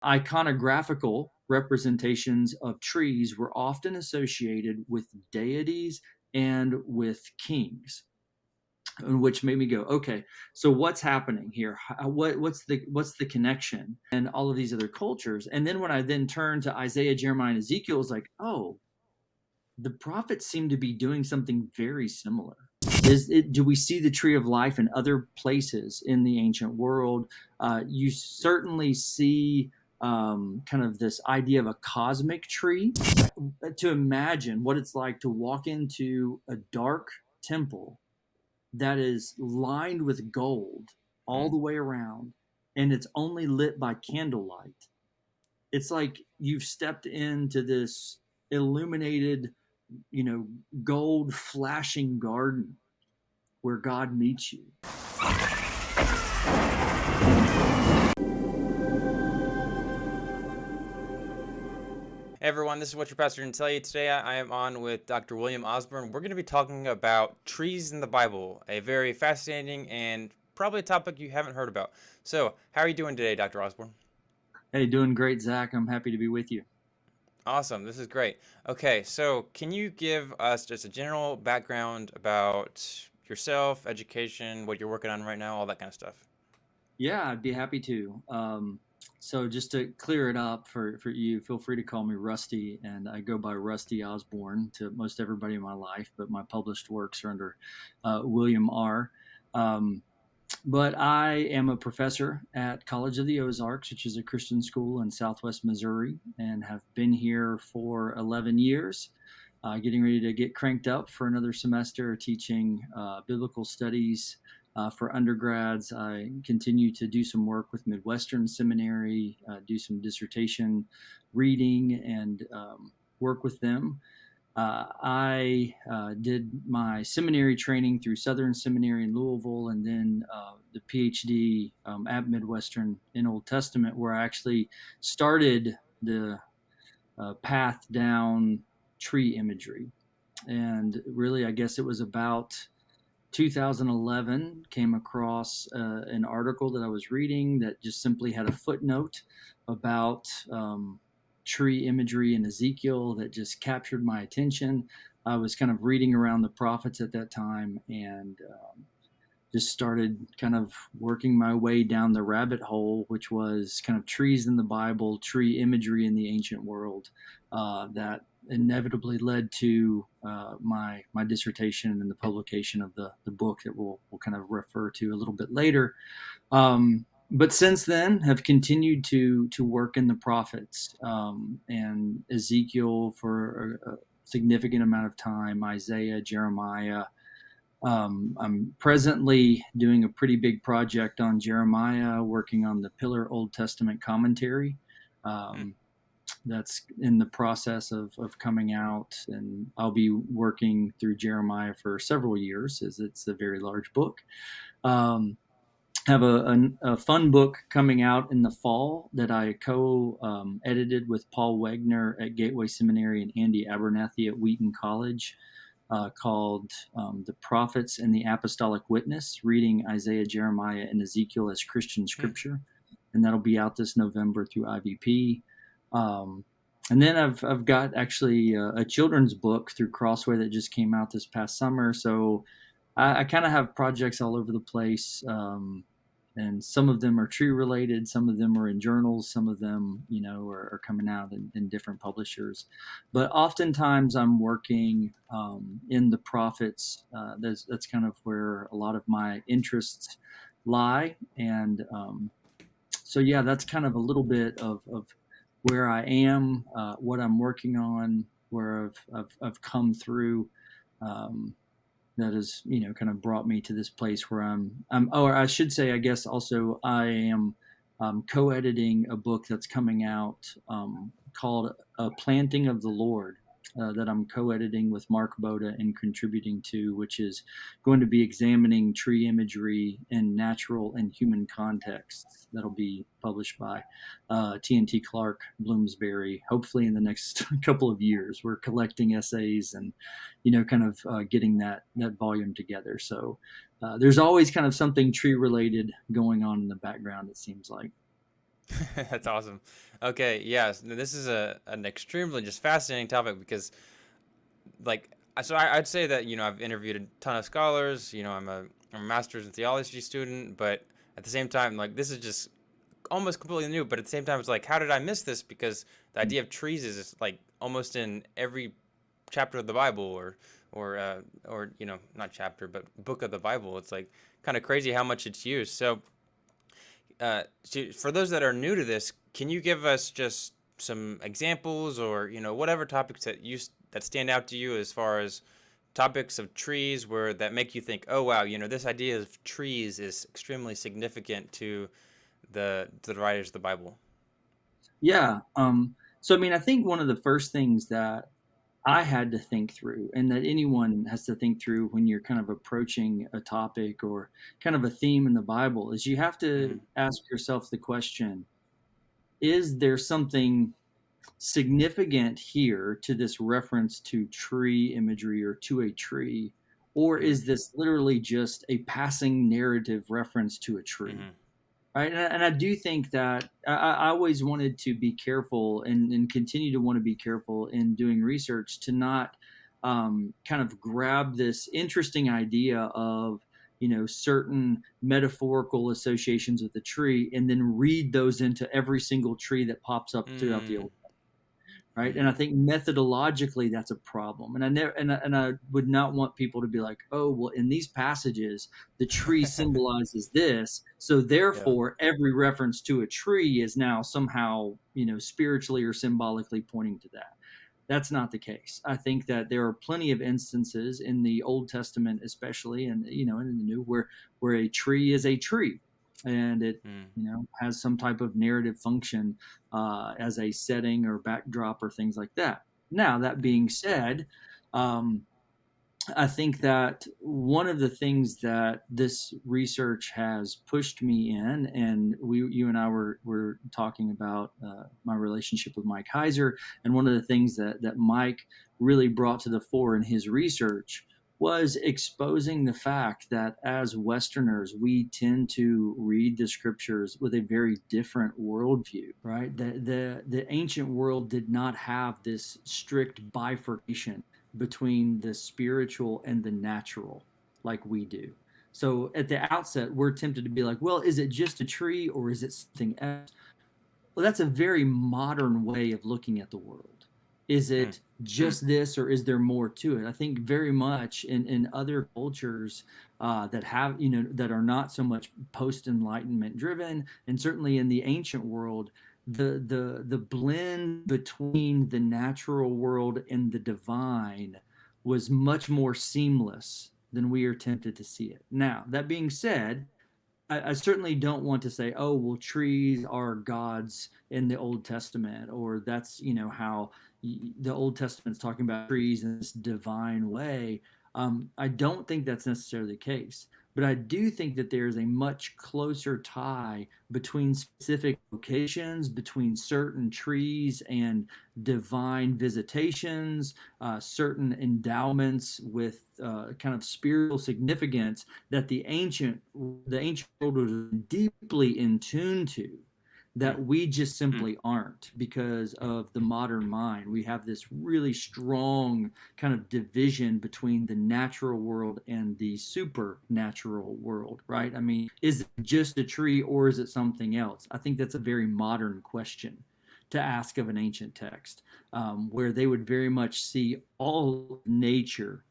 Iconographical representations of trees were often associated with deities and with kings, which made me go, okay, so what's happening here? What's the connection? And all of these other cultures. And then when I then turned to Isaiah, Jeremiah, and Ezekiel, I was like, oh, the prophets seem to be doing something very similar. Do we see the tree of life in other places in the ancient world? You certainly see kind of this idea of a cosmic tree. To imagine what it's like to walk into a dark temple that is lined with gold all the way around, and it's only lit by candlelight. It's like you've stepped into this illuminated, gold flashing garden where God meets you. Hey everyone, this is what your pastor can tell you. Today I am on with Dr. William Osborne. We're going to be talking about trees in the Bible, a very fascinating and probably a topic you haven't heard about. So, how are you doing today, Dr. Osborne? Hey, doing great, Zach. I'm happy to be with you. Awesome, this is great. Okay, so can you give us just a general background about yourself, education, what you're working on right now, all that kind of stuff? Yeah, I'd be happy to. So just to clear it up for you, feel free to call me Rusty, and I go by Rusty Osborne to most everybody in my life, but my published works are under William R. Um, but I am a professor at College of the Ozarks, which is a Christian school in Southwest Missouri, and have been here for 11 years. Getting ready to get cranked up for another semester teaching biblical studies for undergrads. I continue to do some work with Midwestern Seminary, do some dissertation reading, and work with them. I did my seminary training through Southern Seminary in Louisville, and then the PhD at Midwestern in Old Testament, where I actually started the path down tree imagery. And really, I guess it was about 2011, came across an article that I was reading that just simply had a footnote about tree imagery in Ezekiel that just captured my attention. I was kind of reading around the prophets at that time, and just started kind of working my way down the rabbit hole, which was kind of trees in the Bible, tree imagery in the ancient world, that inevitably led to my dissertation and the publication of the book that we'll kind of refer to a little bit later. But since then, have continued to work in the prophets, and Ezekiel for a significant amount of time, Isaiah, Jeremiah. I'm presently doing a pretty big project on Jeremiah, working on the Pillar Old Testament commentary. That's in the process of coming out, and I'll be working through Jeremiah for several years, as it's a very large book. Have a fun book coming out in the fall that I co-edited with Paul Wegner at Gateway Seminary and Andy Abernathy at Wheaton College, called The Prophets and the Apostolic Witness, reading Isaiah, Jeremiah, and Ezekiel as Christian scripture. And that'll be out this November through IVP. And then I've got actually a children's book through Crossway that just came out this past summer. So I kind of have projects all over the place. And some of them are tree related, some of them are in journals, some of them, are coming out in different publishers. But oftentimes I'm working in the prophets. That's kind of where a lot of my interests lie. And so, yeah, that's kind of a little bit of where I am, what I'm working on, where I've come through. That has, kind of brought me to this place where or I should say, I guess also I am co-editing a book that's coming out called A Planting of the Lord, that I'm co-editing with Mark Boda and contributing to, which is going to be examining tree imagery in natural and human contexts. That'll be published by TNT Clark Bloomsbury, hopefully in the next couple of years. We're collecting essays and, kind of getting that volume together. So there's always kind of something tree related going on in the background, it seems like. That's awesome. Okay, yes, this is an extremely just fascinating topic because, like, I'd say that I've interviewed a ton of scholars. I'm a master's in theology student, but at the same time, like, this is just almost completely new. But at the same time, it's like, how did I miss this? Because the idea of trees is like almost in every chapter of the Bible, or not chapter, but book of the Bible. It's like kind of crazy how much it's used. So for those that are new to this, can you give us just some examples, or whatever topics that stand out to you as far as topics of trees where that make you think, oh wow, this idea of trees is extremely significant to the writers of the Bible. Yeah. So, I mean, I think one of the first things that I had to think through, and that anyone has to think through when you're kind of approaching a topic or kind of a theme in the Bible, is you have to Hmm. ask yourself the question: is there something significant here to this reference to tree imagery or to a tree? Or Hmm. is this literally just a passing narrative reference to a tree? Hmm. Right. And I do think that I always wanted to be careful and continue to want to be careful in doing research to not kind of grab this interesting idea of, certain metaphorical associations with the tree and then read those into every single tree that pops up throughout the Mm. Old, right? And I Mm. think methodologically that's a problem. And I never and I would not want people to be like, oh, well, in these passages, the tree symbolizes this, so Yeah. therefore every reference to a tree is now somehow, spiritually or symbolically pointing to that. That's not the case. I think that there are plenty of instances in the Old Testament, especially, and and in the New, where a tree is a tree, and it Mm. has some type of narrative function as a setting or backdrop or things like that. Now, that Mm. being said, um, I think that one of the things that this research has pushed me in, and you and I were talking about my relationship with Mike Heiser, and one of the things that Mike really brought to the fore in his research was exposing the fact that as Westerners, we tend to read the scriptures with a very different worldview, right? The ancient world did not have this strict bifurcation between the spiritual and the natural like we do. So at the outset, we're tempted to be like, well, is it just a tree or is it something else? Well, that's a very modern way of looking at the world. Is Mm. it just this or is there more to it? I think very much in other cultures that have, that are not so much post enlightenment driven, and certainly in the ancient world, the blend between the natural world and the divine was much more seamless than we are tempted to see it. Now, that being said, I certainly don't want to say, oh, well, trees are gods in the Old Testament, or that's, how the Old Testament's talking about trees in this divine way. I don't think that's necessarily the case. But I do think that there's a much closer tie between specific locations, between certain trees and divine visitations, certain endowments with kind of spiritual significance that the ancient world was deeply in tune to, Mm. that we just simply aren't because of the modern mind. We have this really strong kind of division between the natural world and the supernatural world, right? I mean, is it just a tree or is it something else? I think that's a very modern question to ask of an ancient text, where they would very much see all nature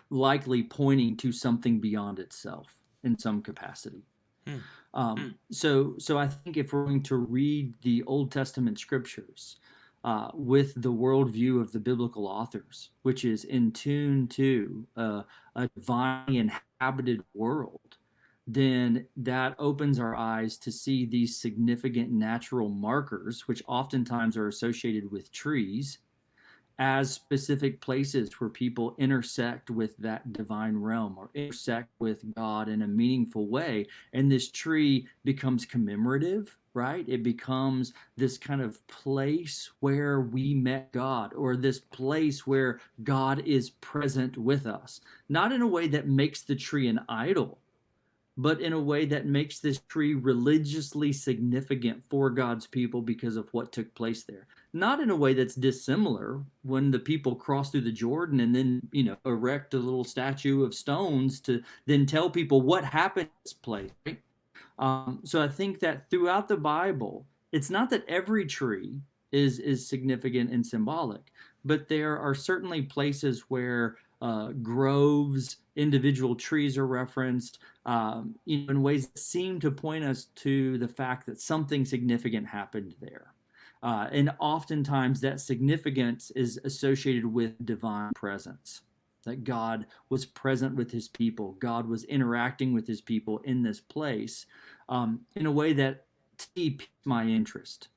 likely pointing to something beyond itself in some capacity. Mm. So I think if we're going to read the Old Testament scriptures with the worldview of the biblical authors, which is in tune to a divinely inhabited world, then that opens our eyes to see these significant natural markers, which oftentimes are associated with trees, as specific places where people intersect with that divine realm or intersect with God in a meaningful way. And this tree becomes commemorative, right? It becomes this kind of place where we met God, or this place where God is present with us, not in a way that makes the tree an idol, but in a way that makes this tree religiously significant for God's people because of what took place there. Not in a way that's dissimilar when the people cross through the Jordan and then, erect a little statue of stones to then tell people what happened in this place, right? So I think that throughout the Bible, it's not that every tree is significant and symbolic, but there are certainly places where groves, individual trees are referenced, in ways that seem to point us to the fact that something significant happened there. And oftentimes that significance is associated with divine presence, that God was present with his people. God was interacting with his people in this place in a way that piqued my interest.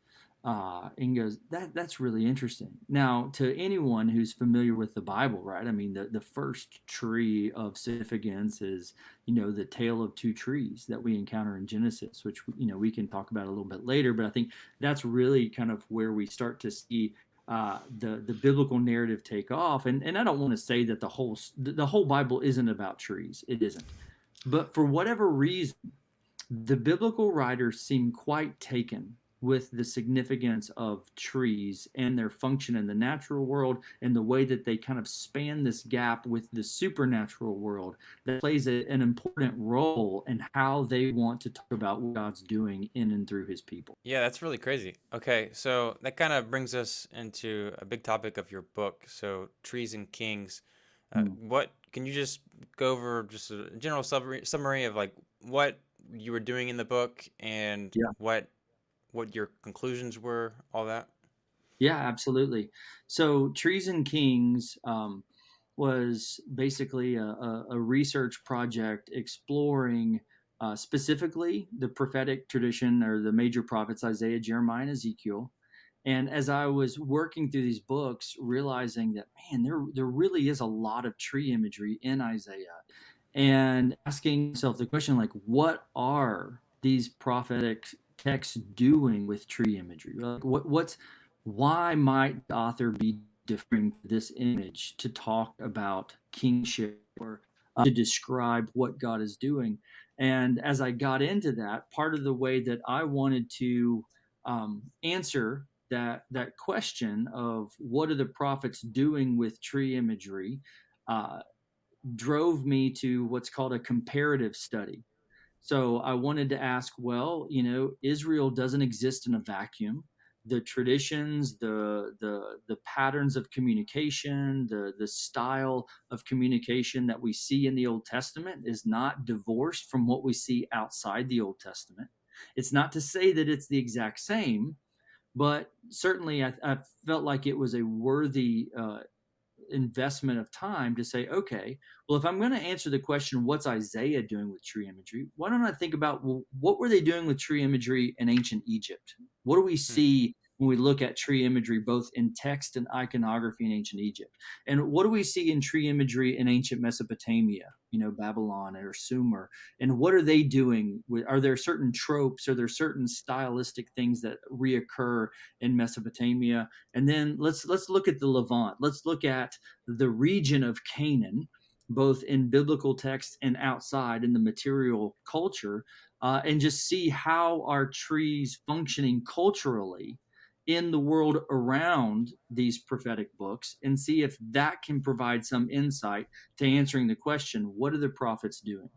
And goes, that's really interesting. Now, to anyone who's familiar with the Bible, right? I mean, the first tree of significance is, the tale of two trees that we encounter in Genesis, which, we can talk about a little bit later. But I think that's really kind of where we start to see the biblical narrative take off. And I don't want to say that the whole Bible isn't about trees. It isn't. But for whatever reason, the biblical writers seem quite taken with the significance of trees and their function in the natural world and the way that they kind of span this gap with the supernatural world that plays an important role in how they want to talk about what God's doing in and through his people. Yeah, that's really crazy. Okay, so that kind of brings us into a big topic of your book. So, Trees and Kings. Mm. What can you just go over just a general summary of like what you were doing in the book and Yeah. what your conclusions were, all that? Yeah, absolutely. So Trees and Kings was basically a research project exploring specifically the prophetic tradition or the major prophets, Isaiah, Jeremiah, and Ezekiel. And as I was working through these books, realizing that, man, there really is a lot of tree imagery in Isaiah, and asking myself the question, like, what are these prophetic texts doing with tree imagery? Like, why might the author be differing this image to talk about kingship or to describe what God is doing? And as I got into that, part of the way that I wanted to answer that question of what are the prophets doing with tree imagery uh, drove me to what's called a comparative study. So I wanted to ask, well, Israel doesn't exist in a vacuum. The traditions, the patterns of communication, the style of communication that we see in the Old Testament is not divorced from what we see outside the Old Testament. It's not to say that it's the exact same, but certainly I felt like it was a worthy investment of time to say, okay, well, if I'm going to answer the question, what's Isaiah doing with tree imagery? Why don't I think about, well, what were they doing with tree imagery in ancient Egypt? What do we Hmm. see when we look at tree imagery, both in text and iconography in ancient Egypt? And what do we see in tree imagery in ancient Mesopotamia, Babylon or Sumer? And what are they doing? Are there certain tropes? Are there certain stylistic things that reoccur in Mesopotamia? And then let's look at the Levant. Let's look at the region of Canaan, both in biblical text and outside in the material culture, and just see how are trees functioning culturally in the world around these prophetic books, and see if that can provide some insight to answering the question, what are the prophets doing?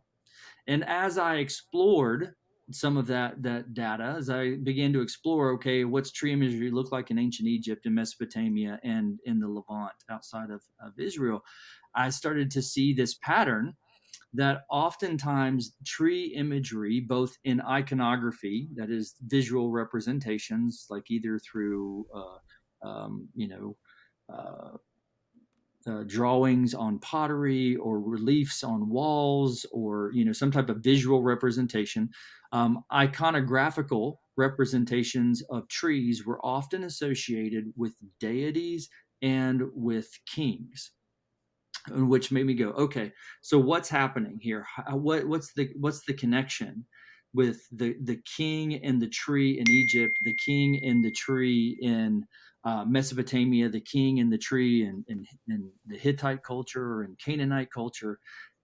And as I explored some of that data, as I began to explore, okay, what's tree imagery look like in ancient Egypt and Mesopotamia and in the Levant outside of Israel, I started to see this pattern that oftentimes tree imagery, both in iconography, that is visual representations, like either through, um, you know, uh, drawings on pottery or reliefs on walls or some type of visual representation, iconographical representations of trees were often associated with deities and with kings, which made me go, okay, so what's happening here? What's the connection with the king and the tree in Egypt, the king and the tree in Mesopotamia, the king and the tree in the Hittite culture and Canaanite culture,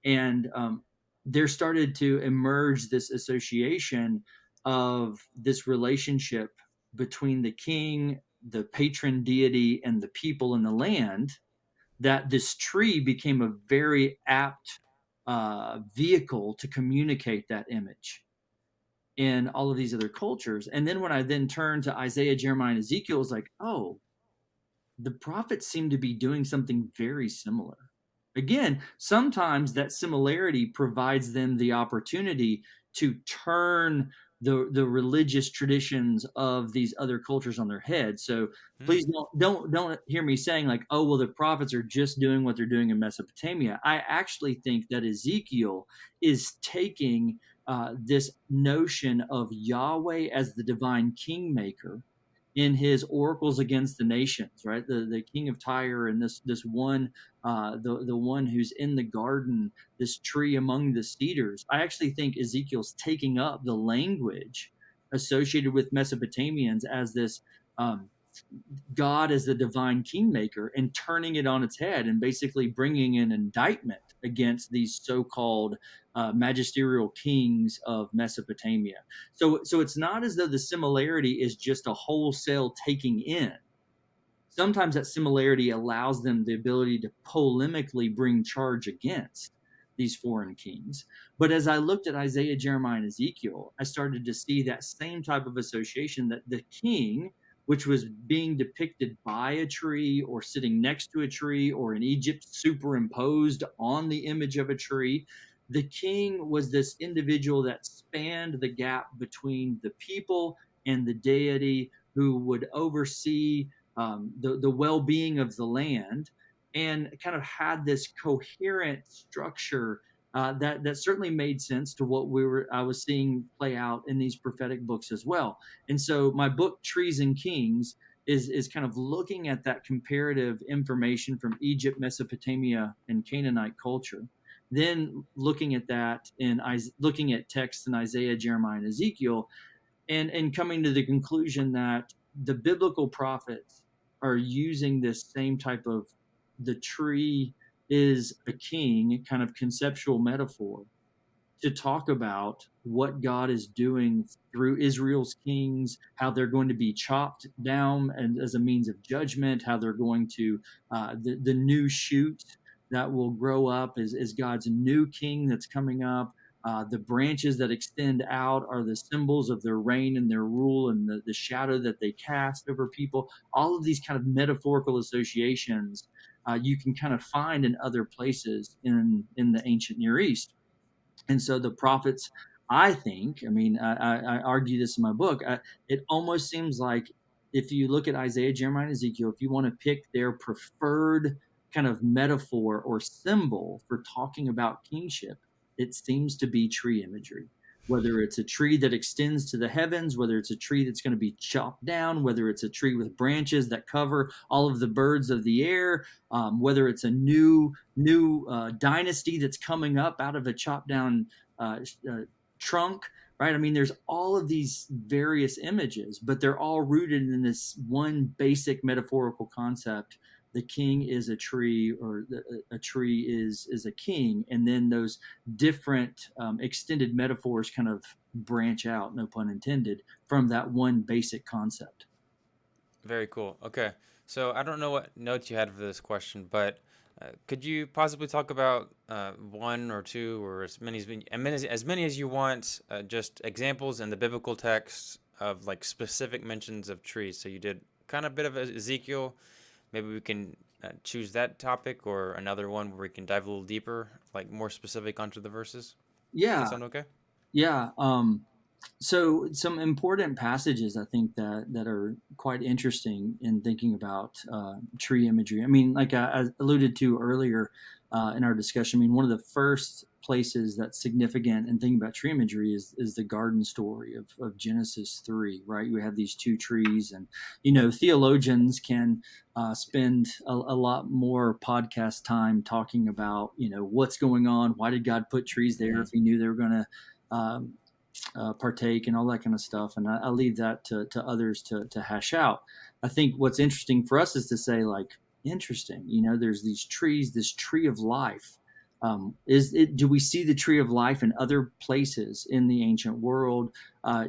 and there started to emerge this association of this relationship between the king, the patron deity, and the people in the land, that this tree became a very apt vehicle to communicate that image in all of these other cultures. And then when I then turned to Isaiah, Jeremiah, and Ezekiel, it was like, oh, the prophets seem to be doing something very similar. Again, sometimes that similarity provides them the opportunity to turn the religious traditions of these other cultures on their head. So please Hmm. don't hear me saying like, oh well, the prophets are just doing what they're doing in Mesopotamia. I actually think that Ezekiel is taking this notion of Yahweh as the divine kingmaker in his oracles against the nations, right? The king of Tyre and this one, the one who's in the garden, this tree among the cedars. I actually think Ezekiel's taking up the language associated with Mesopotamians as this um, God as the divine kingmaker and turning it on its head and basically bringing an indictment against these so-called magisterial kings of Mesopotamia. So it's not as though the similarity is just a wholesale taking in. Sometimes that similarity allows them the ability to polemically bring charge against these foreign kings. But as I looked at Isaiah, Jeremiah, and Ezekiel, I started to see that same type of association, that the king, which was being depicted by a tree or sitting next to a tree or in Egypt superimposed on the image of a tree, the king was this individual that spanned the gap between the people and the deity, who would oversee the well-being of the land, and kind of had this coherent structure that certainly made sense to what I was seeing play out in these prophetic books as well. And so my book Trees and Kings is kind of looking at that comparative information from Egypt, Mesopotamia, and Canaanite culture. Then looking at that in looking at texts in Isaiah, Jeremiah, and Ezekiel, and coming to the conclusion that the biblical prophets are using this same type of, the tree is a king kind of conceptual metaphor to talk about what God is doing through Israel's kings, how they're going to be chopped down and as a means of judgment, how they're going to the new shoot that will grow up is God's new king that's coming up. The branches that extend out are the symbols of their reign and their rule and the shadow that they cast over people. All of these kind of metaphorical associations you can kind of find in other places in the ancient Near East. And so the prophets, I think, I mean, I argue this in my book, it almost seems like if you look at Isaiah, Jeremiah, and Ezekiel, if you want to pick their preferred kind of metaphor or symbol for talking about kingship, it seems to be tree imagery. Whether it's a tree that extends to the heavens, whether it's a tree that's going to be chopped down, whether it's a tree with branches that cover all of the birds of the air, whether it's a new dynasty that's coming up out of a chopped down uh, uh, trunk, right? I mean, there's all of these various images, but they're all rooted in this one basic metaphorical concept: the king is a tree, or a tree is a king, and then those different extended metaphors kind of branch out, no pun intended, from that one basic concept. Very cool. Okay. So I don't know what notes you had for this question, but could you possibly talk about one or two or as many as you want, just examples in the biblical text of like specific mentions of trees? So you did kind of a bit of Ezekiel. Maybe we can choose that topic or another one where we can dive a little deeper, like more specific onto the verses. That Yeah, sound okay? yeah. So some important passages I think that are quite interesting in thinking about tree imagery. I mean, like I alluded to earlier in our discussion, I mean, one of the first places that's significant in thinking about tree imagery is the garden story of Genesis 3, right? You have these two trees, and theologians can spend a lot more podcast time talking about what's going on, why did God put trees there Mm-hmm. if He knew they were going to partake and all that kind of stuff. And I leave that to others to hash out. I think what's interesting for us is to say, like, interesting, there's these trees, this tree of life Do we see the tree of life in other places in the ancient world?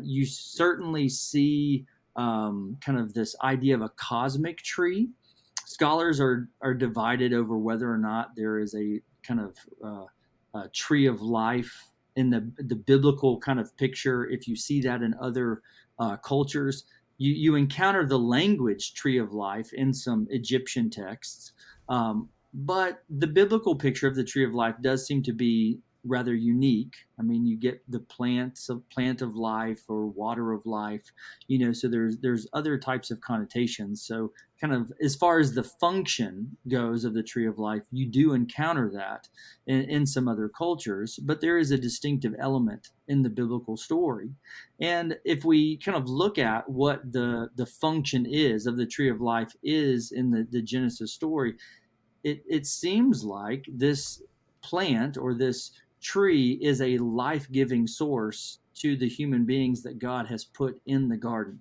You certainly see kind of this idea of a cosmic tree. Scholars are divided over whether or not there is a kind of tree of life in the biblical kind of picture. If you see that in other cultures, you encounter the language tree of life in some Egyptian texts. But the biblical picture of the tree of life does seem to be rather unique. I mean, you get the plant of life or water of life, so there's other types of connotations. So kind of as far as the function goes of the tree of life, you do encounter that in some other cultures, but there is a distinctive element in the biblical story. And if we kind of look at what the function is of the tree of life is in the Genesis story, it seems like this plant or this tree is a life-giving source to the human beings that God has put in the garden,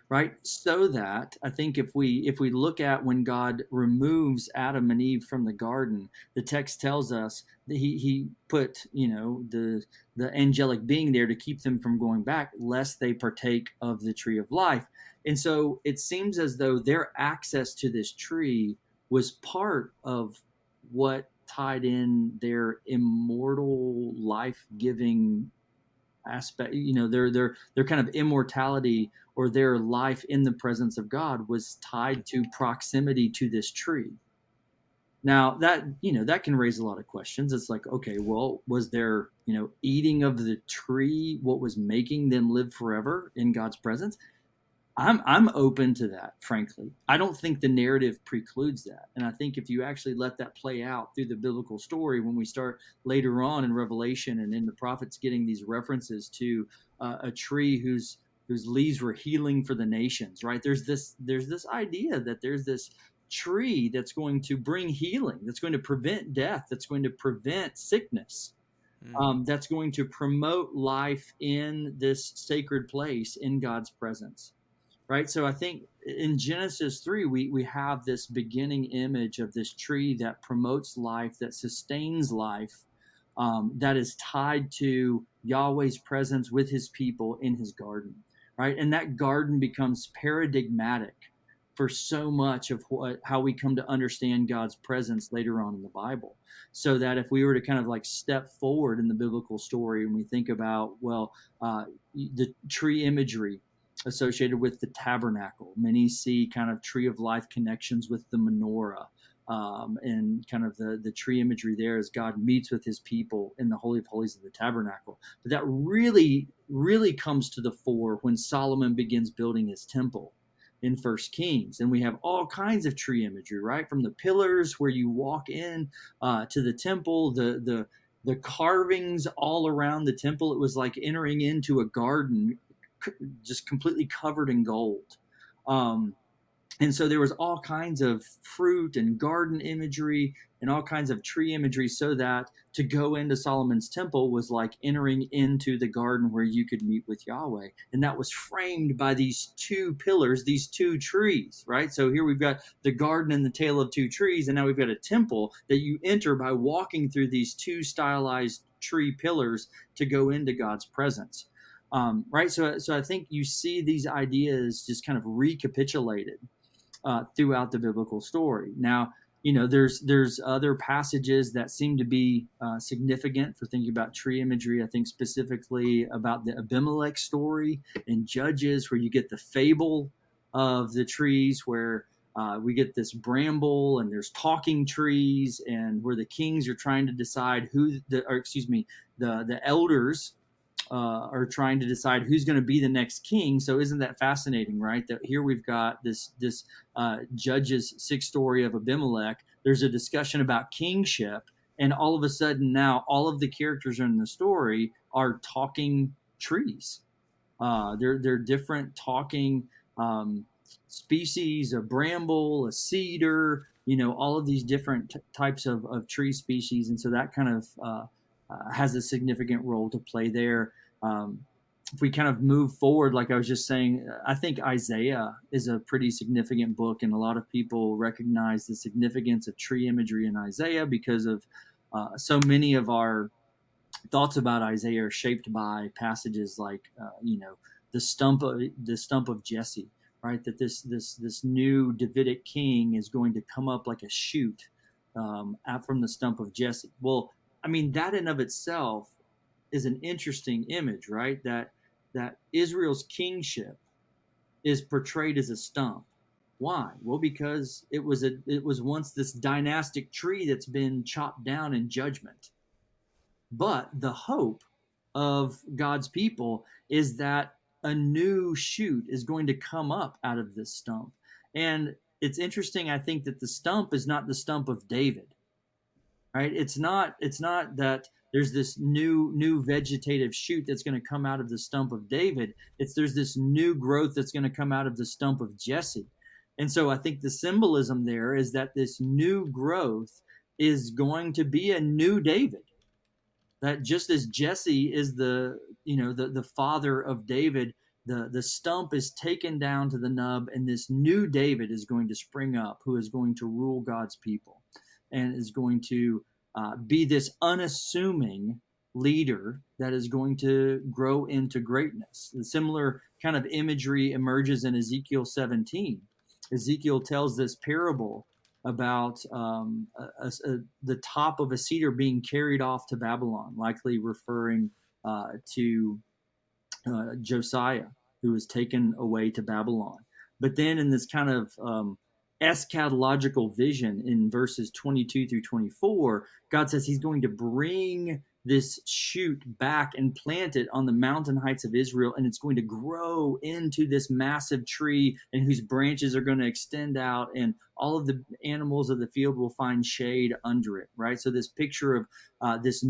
right? So that I think if we look at when God removes Adam and Eve from the garden, the text tells us that he put the angelic being there to keep them from going back, lest they partake of the tree of life. And so it seems as though their access to this tree was part of what tied in their immortal, life-giving aspect. Their kind of immortality or their life in the presence of God was tied to proximity to this tree. Now that can raise a lot of questions. It's like, okay, well, was their eating of the tree what was making them live forever in God's presence? I'm open to that, frankly. I don't think the narrative precludes that. And I think if you actually let that play out through the biblical story, when we start later on in Revelation and in the prophets getting these references to a tree whose leaves were healing for the nations, right? There's this idea that there's this tree that's going to bring healing, that's going to prevent death, that's going to prevent sickness. That's going to promote life in this sacred place in God's presence. Right. So I think in Genesis 3, we have this beginning image of this tree that promotes life, that sustains life, that is tied to Yahweh's presence with his people in his garden. Right. And that garden becomes paradigmatic for so much of how we come to understand God's presence later on in the Bible. So that if we were to kind of like step forward in the biblical story and we think about, the tree imagery associated with the tabernacle. Many see kind of tree of life connections with the menorah, and kind of the tree imagery there as God meets with his people in the Holy of Holies of the tabernacle. But that really, really comes to the fore when Solomon begins building his temple in First Kings. And we have all kinds of tree imagery, right? From the pillars where you walk in to the temple, the carvings all around the temple. It was like entering into a garden just completely covered in gold. And so there was all kinds of fruit and garden imagery and all kinds of tree imagery, so that to go into Solomon's temple was like entering into the garden where you could meet with Yahweh. And that was framed by these two pillars, these two trees, right? So here we've got the garden and the tale of two trees, and now we've got a temple that you enter by walking through these two stylized tree pillars to go into God's presence. Right. So I think you see these ideas just kind of recapitulated throughout the biblical story. Now, there's other passages that seem to be significant for thinking about tree imagery. I think specifically about the Abimelech story in Judges, where you get the fable of the trees, where we get this bramble and there's talking trees, and where the kings are trying to decide the elders are trying to decide who's going to be the next king. So isn't that fascinating, right? That here we've got this Judges 6 story of Abimelech. There's a discussion about kingship, and all of a sudden now all of the characters in the story are talking trees. They're different talking species, a bramble, a cedar, all of these different types of tree species. And so that kind of has a significant role to play there. If we kind of move forward, like I was just saying, I think Isaiah is a pretty significant book, and a lot of people recognize the significance of tree imagery in Isaiah because of So many of our thoughts about Isaiah are shaped by passages like, the stump of Jesse, right? That this new Davidic king is going to come up like a shoot out from the stump of Jesse. Well, I mean, that in of itself is an interesting image, right? That Israel's kingship is portrayed as a stump. Why? Well, because it was once this dynastic tree that's been chopped down in judgment. But the hope of God's people is that a new shoot is going to come up out of this stump. And it's interesting, I think, that the stump is not the stump of David, right? It's not that there's this new vegetative shoot that's going to come out of the stump of David. It's there's this new growth that's going to come out of the stump of Jesse. And so I think the symbolism there is that this new growth is going to be a new David. That just as Jesse is the father of David, the stump is taken down to the nub, and this new David is going to spring up, who is going to rule God's people, and is going to be this unassuming leader that is going to grow into greatness. The similar kind of imagery emerges in Ezekiel 17. Ezekiel tells this parable about the top of a cedar being carried off to Babylon, likely referring to Josiah, who was taken away to Babylon. But then in this kind of eschatological vision in verses 22 through 24, God says he's going to bring this shoot back and plant it on the mountain heights of Israel, and it's going to grow into this massive tree, and whose branches are going to extend out, and all of the animals of the field will find shade under it, right? So this picture of this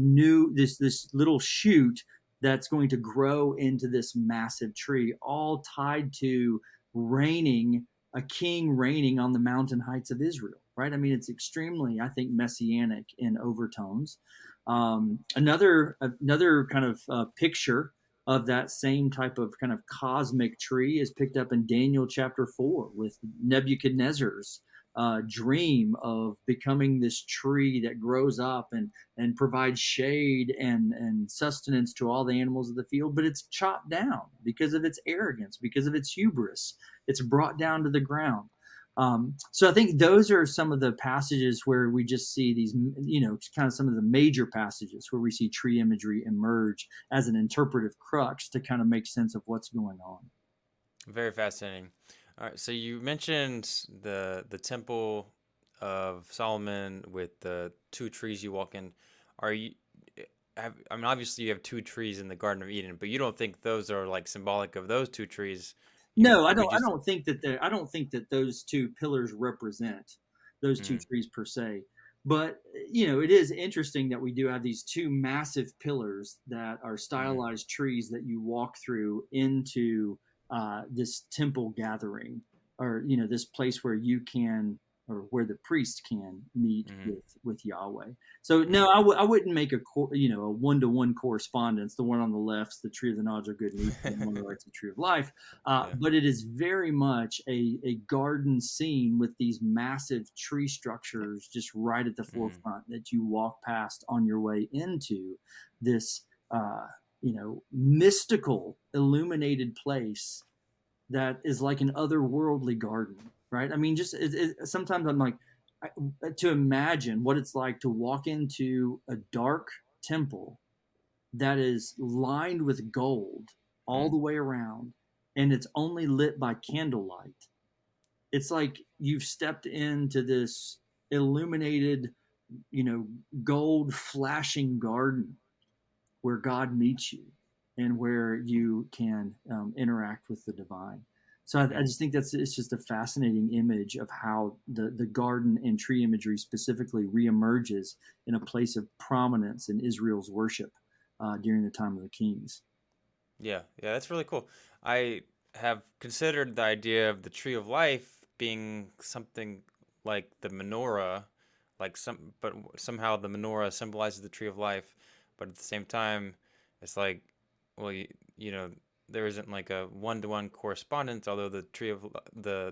little shoot that's going to grow into this massive tree, all tied to a king reigning on the mountain heights of Israel, right? I mean, it's extremely, I think, messianic in overtones. Another kind of picture of that same type of kind of cosmic tree is picked up in Daniel chapter 4 with Nebuchadnezzar's dream of becoming this tree that grows up and provides shade and sustenance to all the animals of the field, but it's chopped down because of its arrogance, because of its hubris. It's brought down to the ground. So I think those are some of the passages where we just see these, kind of some of the major passages where we see tree imagery emerge as an interpretive crux to kind of make sense of what's going on. Very fascinating. All right, so you mentioned the Temple of Solomon with the two trees you walk in. Are you I mean, obviously you have two trees in the Garden of Eden, but you don't think those are like symbolic of those two trees? No, I We don't. I just don't think that I don't think that those two pillars represent those two mm, trees per se. But it is interesting that we do have these two massive pillars that are mm, stylized trees that you walk through into this temple gathering, or this place where you can, or where the priest can meet mm, with Yahweh. So no, mm, I wouldn't make a one-to-one correspondence. The one on the left's the tree of the knowledge of good and evil, and the one on the right's the tree of life. yeah. But it is very much a garden scene with these massive tree structures just right at the Mm, forefront that you walk past on your way into this, mystical, illuminated place that is like an otherworldly garden, right? I mean, just sometimes I'm like, to imagine what it's like to walk into a dark temple that is lined with gold all mm, the way around, and it's only lit by candlelight. It's like you've stepped into this illuminated, gold flashing garden where God meets you and where you can interact with the divine. So I mm. just think it's just a fascinating image of how the garden and tree imagery specifically reemerges in a place of prominence in Israel's worship during the time of the kings. Yeah, yeah, that's really cool. I have considered the idea of the tree of life being something like the menorah, but somehow the menorah symbolizes the tree of life, but at the same time, it's like, well, you know, there isn't like a one-to-one correspondence, although the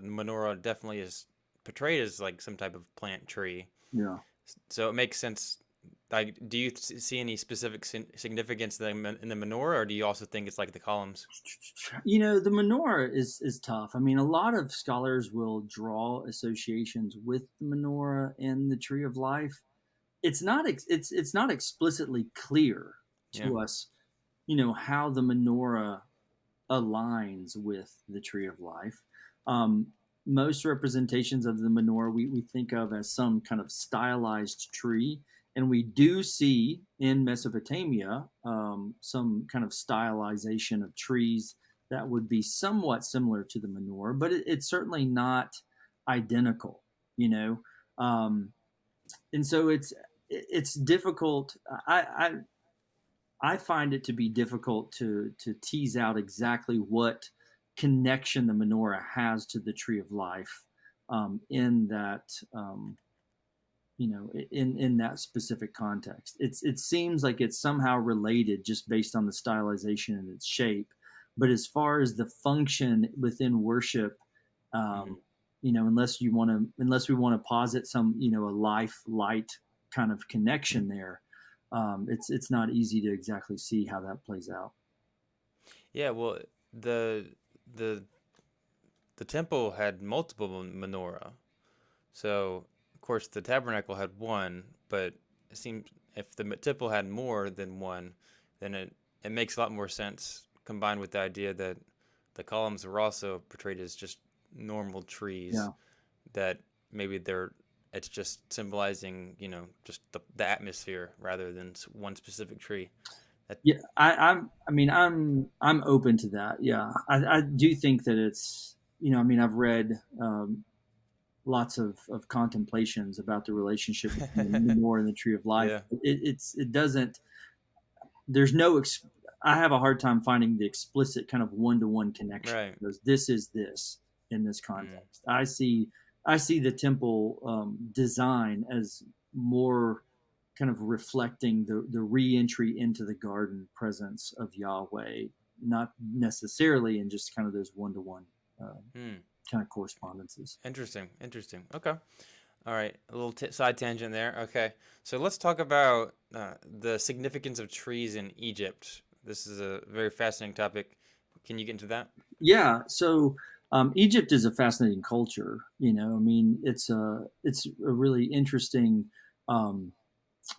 menorah definitely is portrayed as like some type of plant tree. Yeah. So it makes sense Like, do you see any specific significance in the menorah, or do you also think it's like the columns? The menorah is tough. I mean, a lot of scholars will draw associations with the menorah and the tree of life. It's not explicitly clear Yeah. to us, how the menorah aligns with the tree of life. Um, Most representations of the menorah we think of as some kind of stylized tree. And we do see in Mesopotamia some kind of stylization of trees that would be somewhat similar to the menorah, but it's certainly not identical, you know. And so it's difficult. I find it to be difficult to tease out exactly what connection the menorah has to the tree of life in that in that specific context. It seems like it's somehow related just based on the stylization and its shape, but as far as the function within worship, Hmm. um, unless we want to posit some a life light kind of connection there, it's not easy to exactly see how that plays out. Yeah. Well, the the the temple had multiple menorah. So, of course, the tabernacle had one, but it seems if the temple had more than one, then it makes a lot more sense combined with the idea that the columns were also portrayed as just normal trees Yeah. that maybe it's just symbolizing, just the atmosphere rather than one specific tree. That, Yeah, I mean, I'm open to that. Yeah, I do think that it's, I mean, I've read lots of contemplations about the relationship between the menorah and the tree of life. yeah. It doesn't. There's no. I have a hard time finding the explicit kind of one-to-one connection. Right. Because this is this in this Mm. context. I see the temple design as more kind of reflecting the re-entry into the garden presence of Yahweh, not necessarily in just kind of those one-to-one uh, Mm. kind of correspondences. Interesting. Interesting. Okay. All right, a little side tangent there. Okay, so let's talk about the significance of trees in Egypt. This is a very fascinating topic. Can you get into that? Yeah, so Egypt is a fascinating culture. I mean, it's a really interesting um,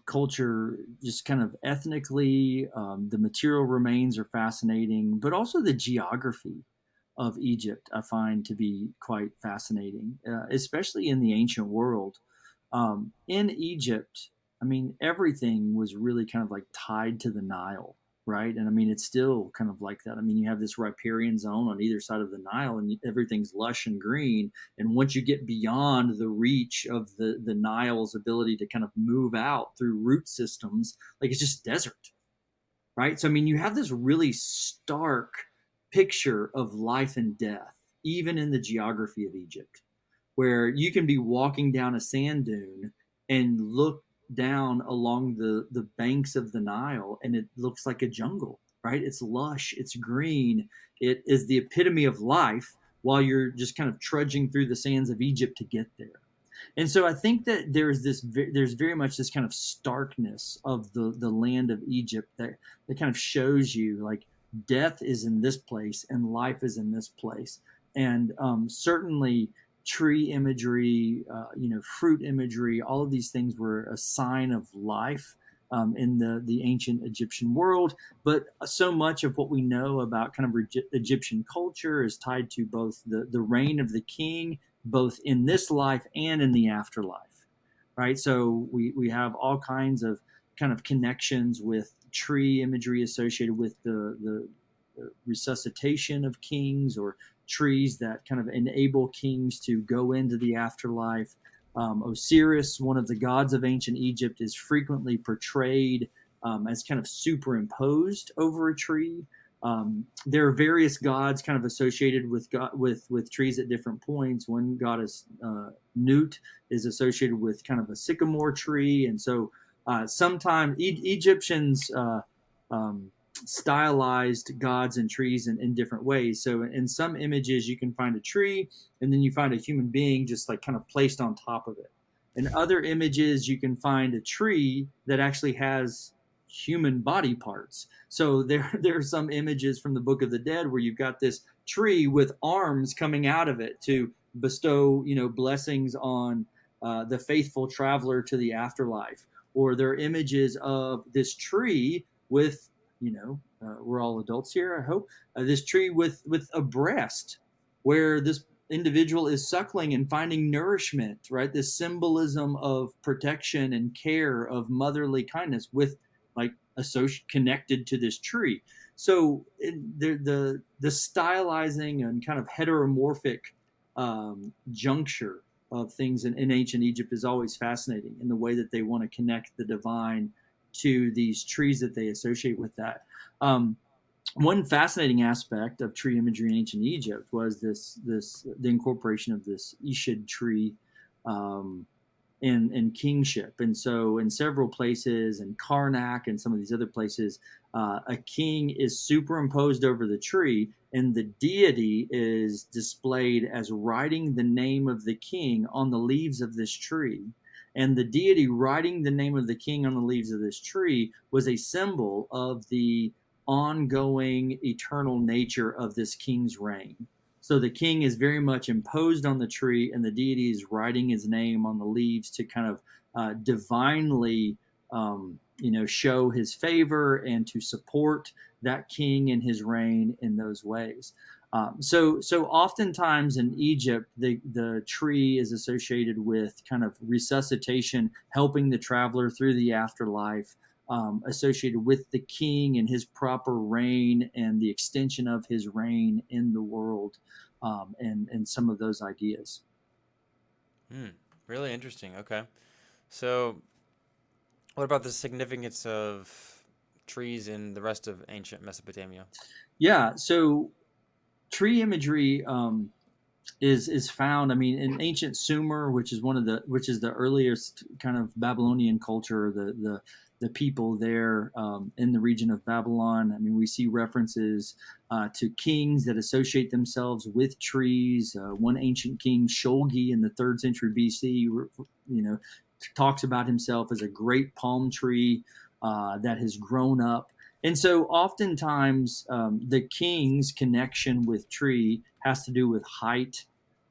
culture, just kind of ethnically. The material remains are fascinating, but also the geography of Egypt I find to be quite fascinating, especially in the ancient world. In Egypt, I mean, everything was really kind of like tied to the Nile, right? And I mean, it's still kind of like that. I mean, you have this riparian zone on either side of the Nile, and everything's lush and green. And once you get beyond the reach of the Nile's ability to kind of move out through root systems, like it's just desert, right? So I mean, you have this really stark picture of life and death, even in the geography of Egypt, where you can be walking down a sand dune and look down along the banks of the Nile, and it looks like a jungle, right? It's lush, it's green, it is the epitome of life while you're just kind of trudging through the sands of Egypt to get there. And so I think that there's very much this kind of starkness of the land of Egypt that kind of shows you like death is in this place and life is in this place. And certainly tree imagery, fruit imagery, all of these things were a sign of life in the ancient Egyptian world. But so much of what we know about kind of Egyptian culture is tied to both the reign of the king, both in this life and in the afterlife, right? So we have all kinds of kind of connections with tree imagery associated with the resuscitation of kings, or trees that kind of enable kings to go into the afterlife. Osiris, one of the gods of ancient Egypt, is frequently portrayed as kind of superimposed over a tree. There are various gods kind of associated with trees at different points. One goddess, Nut, is associated with kind of a sycamore tree, and so sometimes Egyptians um, stylized gods and trees in different ways. So in some images, you can find a tree, and then you find a human being just like kind of placed on top of it. In other images, you can find a tree that actually has human body parts. So there are some images from the Book of the Dead where you've got this tree with arms coming out of it to bestow, blessings on the faithful traveler to the afterlife. Or there are images of this tree with, we're all adults here, I hope, this tree with a breast where this individual is suckling and finding nourishment, right? This symbolism of protection and care, of motherly kindness, with like connected to this tree. So the stylizing and kind of heteromorphic juncture of things in ancient Egypt is always fascinating, in the way that they want to connect the divine to these trees that they associate with that. One fascinating aspect of tree imagery in ancient Egypt was the incorporation of this Ishid tree in kingship. And so in several places, in Karnak and some of these other places, a king is superimposed over the tree, and the deity is displayed as writing the name of the king on the leaves of this tree. And the deity writing the name of the king on the leaves of this tree was a symbol of the ongoing eternal nature of this king's reign. So the king is very much imposed on the tree, and the deity is writing his name on the leaves to kind of divinely, show his favor and to support that king in his reign in those ways. So oftentimes in Egypt, the tree is associated with kind of resuscitation, helping the traveler through the afterlife, associated with the king and his proper reign and the extension of his reign in the world, and some of those ideas. Really interesting. Okay. So, what about the significance of trees in the rest of ancient Mesopotamia? Yeah, so tree imagery is found. I mean, in ancient Sumer, which is the earliest kind of Babylonian culture, the people there in the region of Babylon. I mean, we see references to kings that associate themselves with trees. One ancient king, Sholgi, in the 3rd century BC, talks about himself as a great palm tree that has grown up. And so oftentimes the king's connection with tree has to do with height,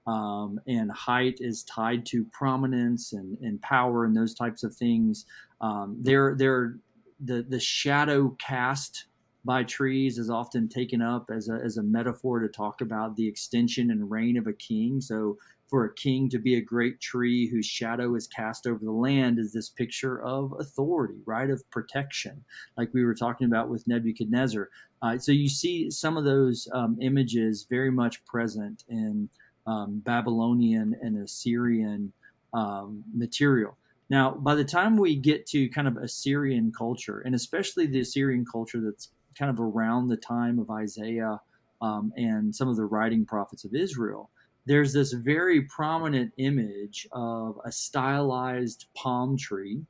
and height is tied to prominence and power and those types of things. The shadow cast by trees is often taken up as a metaphor to talk about the extension and reign of a king. So for a king to be a great tree whose shadow is cast over the land is this picture of authority, right? Of protection, like we were talking about with Nebuchadnezzar. So you see some of those images very much present in Babylonian and Assyrian material. Now, by the time we get to kind of Assyrian culture, and especially the Assyrian culture that's kind of around the time of Isaiah and some of the writing prophets of Israel, there's this very prominent image of a stylized palm tree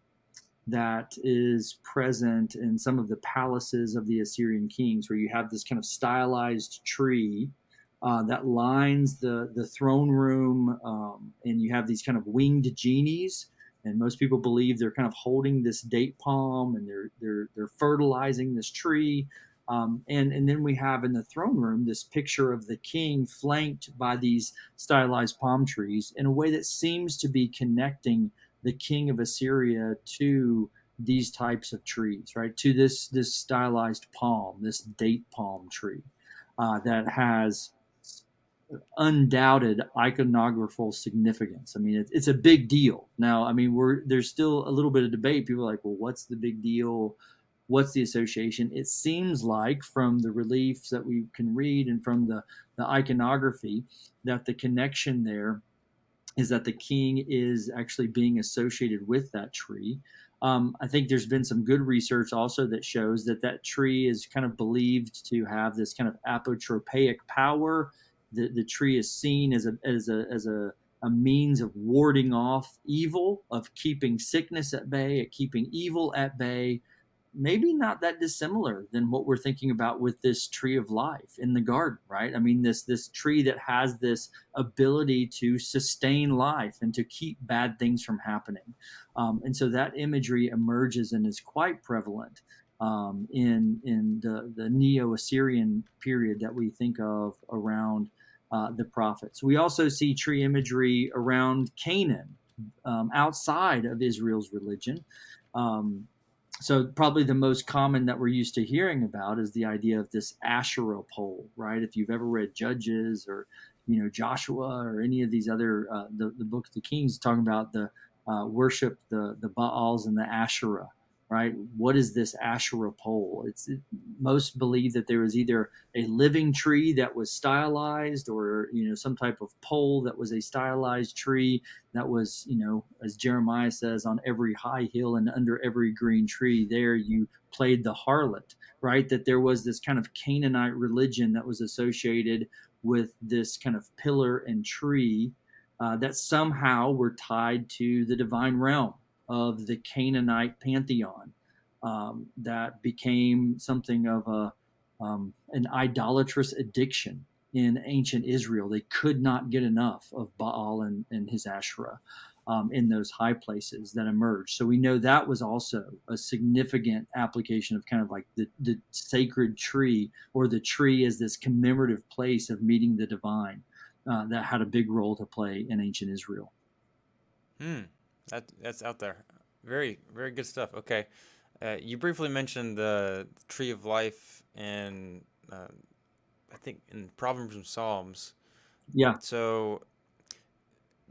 that is present in some of the palaces of the Assyrian kings, where you have this kind of stylized tree that lines the throne room, and you have these kind of winged genies. And most people believe they're kind of holding this date palm, and they're fertilizing this tree. And then we have in the throne room this picture of the king flanked by these stylized palm trees in a way that seems to be connecting the king of Assyria to these types of trees, right? To this stylized palm, this date palm tree that has undoubted iconographical significance. I mean, it's a big deal. Now, I mean, there's still a little bit of debate. People are like, well, what's the big deal? What's the association? It seems like from the reliefs that we can read and from the iconography that the connection there is that the king is actually being associated with that tree. I think there's been some good research also that shows that tree is kind of believed to have this kind of apotropaic power. The tree is seen as a means of warding off evil, of keeping sickness at bay, of keeping evil at bay. maybe not that dissimilar than what we're thinking about with this tree of life in the garden, right? I mean, this tree that has this ability to sustain life and to keep bad things from happening. And so that imagery emerges and is quite prevalent in the Neo-Assyrian period that we think of around the prophets. We also see tree imagery around Canaan, outside of Israel's religion. Um, so probably the most common that we're used to hearing about is the idea of this Asherah pole, right? If you've ever read Judges or Joshua or any of these other the book of the Kings, talking about the worship the Baals and the Asherah, right? What is this Asherah pole? Most believe that there was either a living tree that was stylized, or some type of pole that was a stylized tree that was, as Jeremiah says, on every high hill and under every green tree, there you played the harlot, right? That there was this kind of Canaanite religion that was associated with this kind of pillar and tree that somehow were tied to the divine realm of the Canaanite pantheon, that became something of an idolatrous addiction in ancient Israel. They could not get enough of Baal and his Asherah in those high places that emerged. So we know that was also a significant application of kind of like the sacred tree, or the tree as this commemorative place of meeting the divine, that had a big role to play in ancient Israel. Hmm. That's out there. Very, very good stuff. Okay. You briefly mentioned the tree of life in, I think, in Proverbs and Psalms. Yeah. So,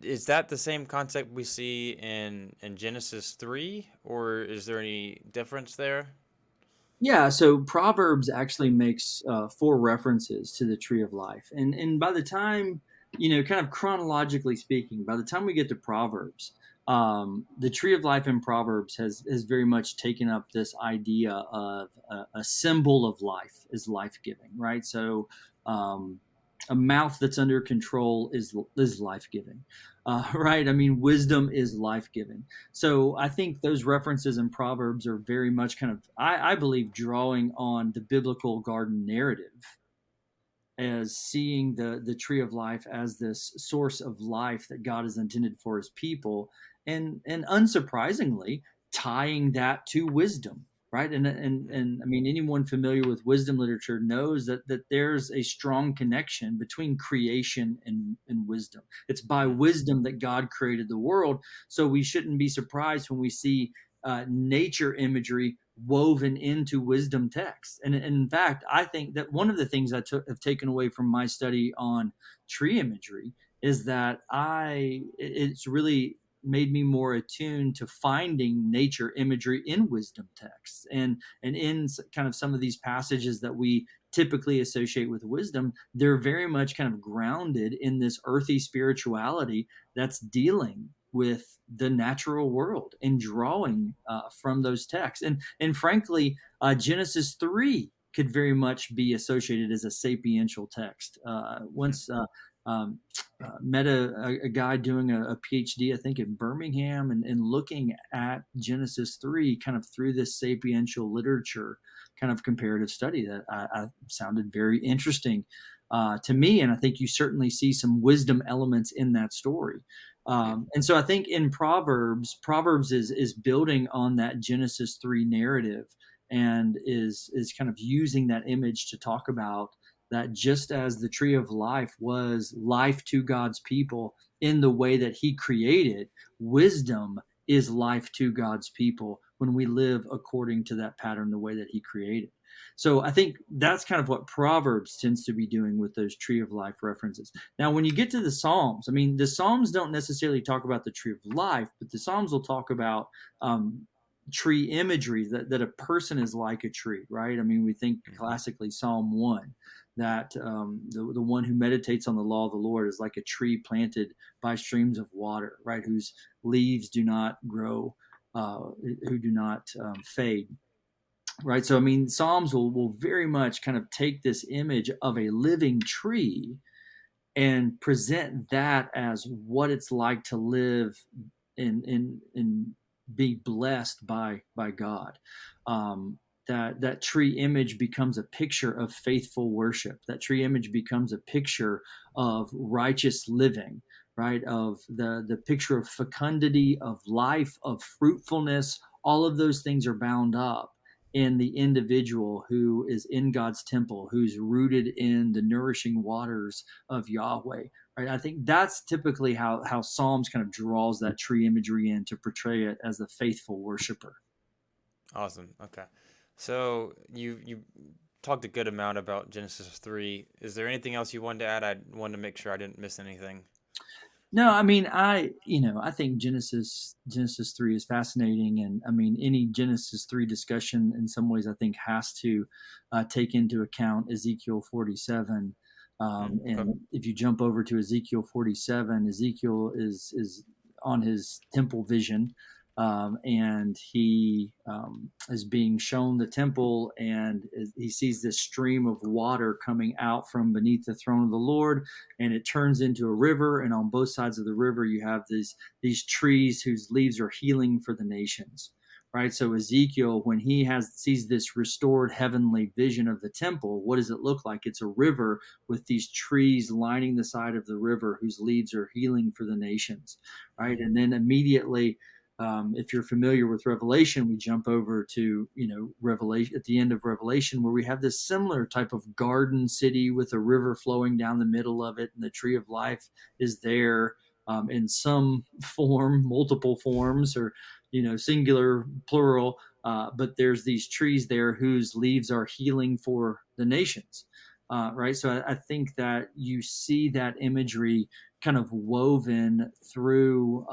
is that the same concept we see in Genesis 3, or is there any difference there? Yeah, so Proverbs actually makes four references to the tree of life, and by the time, kind of chronologically speaking, by the time we get to Proverbs, the tree of life in Proverbs has very much taken up this idea of a symbol of life is life giving, right? So a mouth that's under control is life giving, right? I mean, wisdom is life giving. So I think those references in Proverbs are very much kind of, I believe, drawing on the biblical garden narrative as seeing the tree of life as this source of life that God has intended for his people, and unsurprisingly tying that to wisdom, right? And I mean, anyone familiar with wisdom literature knows that there's a strong connection between creation and wisdom. It's by Mm-hmm. wisdom that God created the world, so we shouldn't be surprised when we see nature imagery woven into wisdom texts. And in fact, I think that one of the things have taken away from my study on tree imagery is that it's really made me more attuned to finding nature imagery in wisdom texts, and in kind of some of these passages that we typically associate with wisdom. They're very much kind of grounded in this earthy spirituality that's dealing with the natural world and drawing from those texts. And frankly, Genesis 3 could very much be associated as a sapiential text. Once met a guy doing a PhD, I think, in Birmingham, and looking at Genesis 3 kind of through this sapiential literature kind of comparative study that I sounded very interesting to me. And I think you certainly see some wisdom elements in that story. And so I think in Proverbs is building on that Genesis 3 narrative, and is kind of using that image to talk about that just as the tree of life was life to God's people in the way that he created, wisdom is life to God's people when we live according to that pattern, the way that he created. So I think that's kind of what Proverbs tends to be doing with those tree of life references. Now, when you get to the Psalms, I mean, the Psalms don't necessarily talk about the tree of life, but the Psalms will talk about tree imagery, that a person is like a tree, right? I mean, we think classically Psalm 1, that the one who meditates on the law of the Lord is like a tree planted by streams of water, right? Whose leaves do not grow, who do not fade. Right. So, I mean, Psalms will very much kind of take this image of a living tree and present that as what it's like to live in be blessed by God. That tree image becomes a picture of faithful worship. That tree image becomes a picture of righteous living, right? Of the picture of fecundity, of life, of fruitfulness. All of those things are bound up in the individual who is in God's temple, who's rooted in the nourishing waters of Yahweh. Right? I think that's typically how Psalms kind of draws that tree imagery in to portray it as the faithful worshiper. Awesome. Okay. So you talked a good amount about Genesis 3. Is there anything else you wanted to add? I wanted to make sure I didn't miss anything. No, I mean, I think Genesis 3 is fascinating, and I mean, any Genesis 3 discussion in some ways I think has to take into account Ezekiel 47. Okay. And if you jump over to Ezekiel 47, Ezekiel is on his temple vision, and he is being shown the temple, and he sees this stream of water coming out from beneath the throne of the Lord, and it turns into a river. And on both sides of the river, you have these trees whose leaves are healing for the nations. Right. So Ezekiel, when he sees this restored heavenly vision of the temple, what does it look like? It's a river with these trees lining the side of the river whose leaves are healing for the nations. Right. And then immediately, if you're familiar with Revelation, we jump over to Revelation at the end of Revelation, where we have this similar type of garden city with a river flowing down the middle of it, and the tree of life is there in some form, multiple forms, or singular, plural. But there's these trees there whose leaves are healing for the nations. Right. So I think that you see that imagery kind of woven through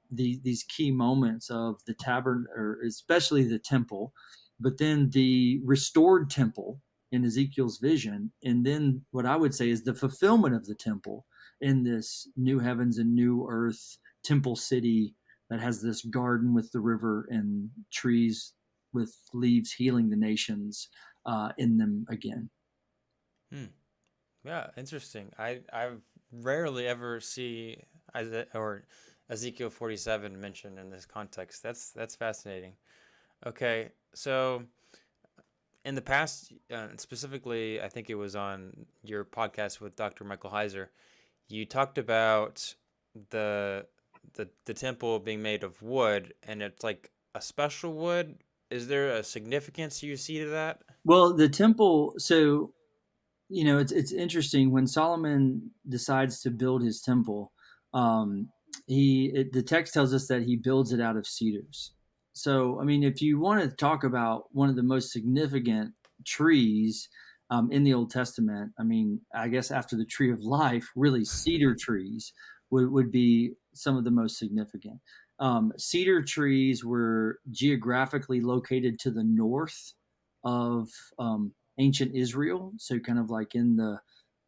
these key moments of the tabernacle, or especially the temple, but then the restored temple in Ezekiel's vision, and then what I would say is the fulfillment of the temple in this new heavens and new earth temple city that has this garden with the river and trees with leaves healing the nations in them again. Hmm. Yeah, interesting. I've rarely ever see or Ezekiel 47 mentioned in this context. That's fascinating. Okay, so in the past, specifically, I think it was on your podcast with Dr. Michael Heiser, you talked about the the temple being made of wood, and it's like a special wood. Is there a significance you see to that? Well, the temple, so it's interesting when Solomon decides to build his temple. Um, the text tells us that he builds it out of cedars. So, I mean, if you want to talk about one of the most significant trees in the Old Testament, I mean, I guess after the tree of life, really cedar trees would be some of the most significant. Cedar trees were geographically located to the north of ancient Israel, so kind of like in the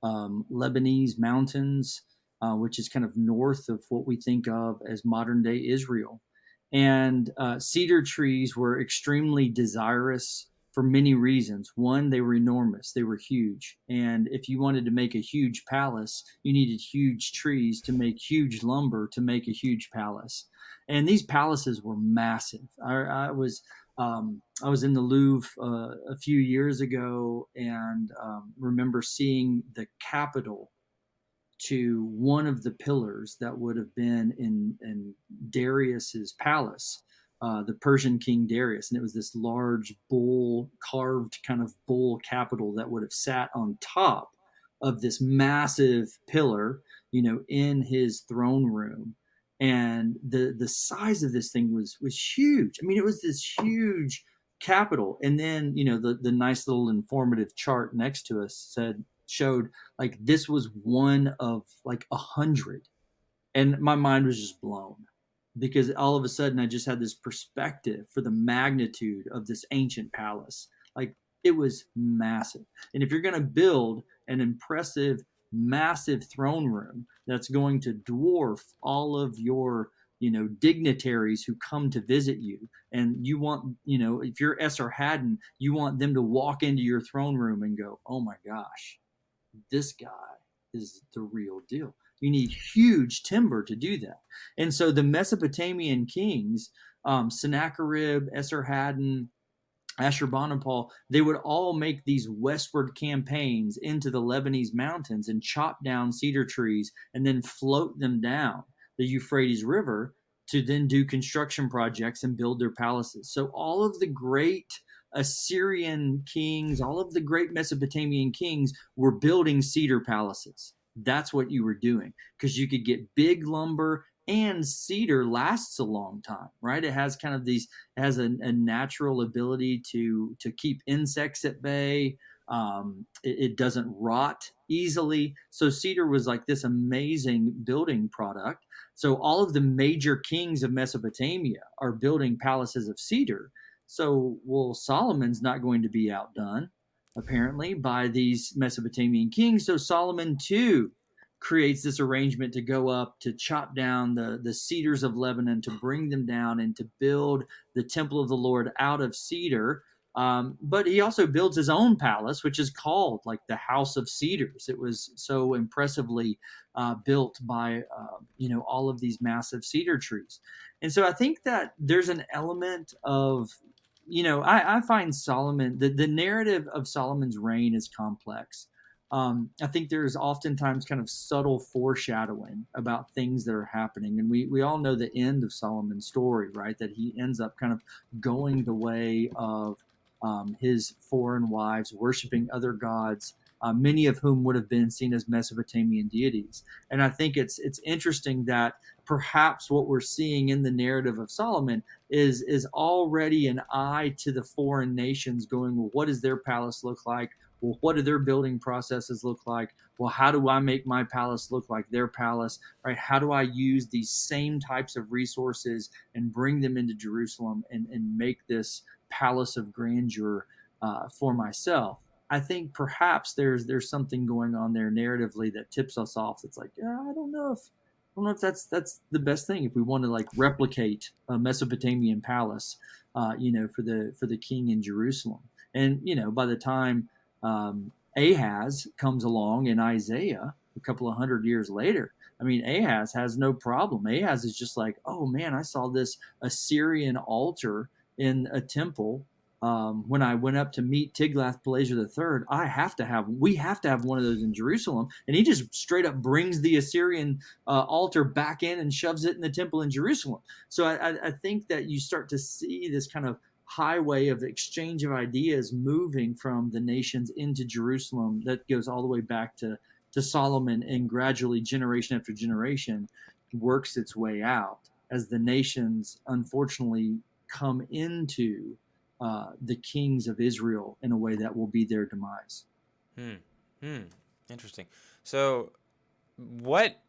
Lebanese mountains, which is kind of north of what we think of as modern day Israel. And cedar trees were extremely desirous for many reasons. One, they were enormous, they were huge. And if you wanted to make a huge palace, you needed huge trees to make huge lumber to make a huge palace. And these palaces were massive. I was in the Louvre a few years ago, and remember seeing the capital to one of the pillars that would have been in Darius's palace, the Persian king Darius, and it was this large bull, carved kind of bull capital that would have sat on top of this massive pillar, in his throne room. And the size of this thing was huge. I mean, it was this huge capital. And then the nice little informative chart next to us showed like this was one of like 100, and my mind was just blown because all of a sudden I just had this perspective for the magnitude of this ancient palace. Like it was massive. And if you're going to build an impressive massive throne room that's going to dwarf all of your dignitaries who come to visit you, and you want, if you're Esarhaddon, you want them to walk into your throne room and go, oh my gosh, this guy is the real deal. You need huge timber to do that. And so the Mesopotamian kings Sennacherib, Esarhaddon, Ashurbanipal, they would all make these westward campaigns into the Lebanese mountains and chop down cedar trees and then float them down the Euphrates River to then do construction projects and build their palaces. So all of the great Assyrian kings, all of the great Mesopotamian kings were building cedar palaces. That's what you were doing because you could get big lumber, and cedar lasts a long time, right? It has kind of these, has a natural ability to keep insects at bay. It doesn't rot easily. So cedar was like this amazing building product. So all of the major kings of Mesopotamia are building palaces of cedar. So, well, Solomon's not going to be outdone, apparently, by these Mesopotamian kings. So Solomon too creates this arrangement to go up to chop down the cedars of Lebanon, to bring them down and to build the temple of the Lord out of cedar. But he also builds his own palace, which is called like the House of Cedars. It was so impressively built by all of these massive cedar trees. And so I think that there's an element of, I find Solomon, the narrative of Solomon's reign is complex. I think there's oftentimes kind of subtle foreshadowing about things that are happening. And we all know the end of Solomon's story, right? That he ends up kind of going the way of his foreign wives, worshiping other gods, many of whom would have been seen as Mesopotamian deities. And I think it's interesting that perhaps what we're seeing in the narrative of Solomon is already an eye to the foreign nations going, well, what does their palace look like? Well, what do their building processes look like? Well, how do I make my palace look like their palace, right? How do I use these same types of resources and bring them into Jerusalem and make this palace of grandeur for myself? I think perhaps there's something going on there narratively that tips us off. That's like, yeah, I don't know if that's the best thing if we want to like replicate a Mesopotamian palace, for the king in Jerusalem. And by the time Ahaz comes along in Isaiah a couple of hundred years later, I mean, Ahaz has no problem. Ahaz is just like, oh man, I saw this Assyrian altar in a temple when I went up to meet Tiglath-Pileser III. We have to have one of those in Jerusalem. And he just straight up brings the Assyrian altar back in and shoves it in the temple in Jerusalem. So I think that you start to see this kind of highway of exchange of ideas moving from the nations into Jerusalem that goes all the way back to Solomon, and gradually generation after generation works its way out as the nations unfortunately come into the kings of Israel in a way that will be their demise. Interesting. So what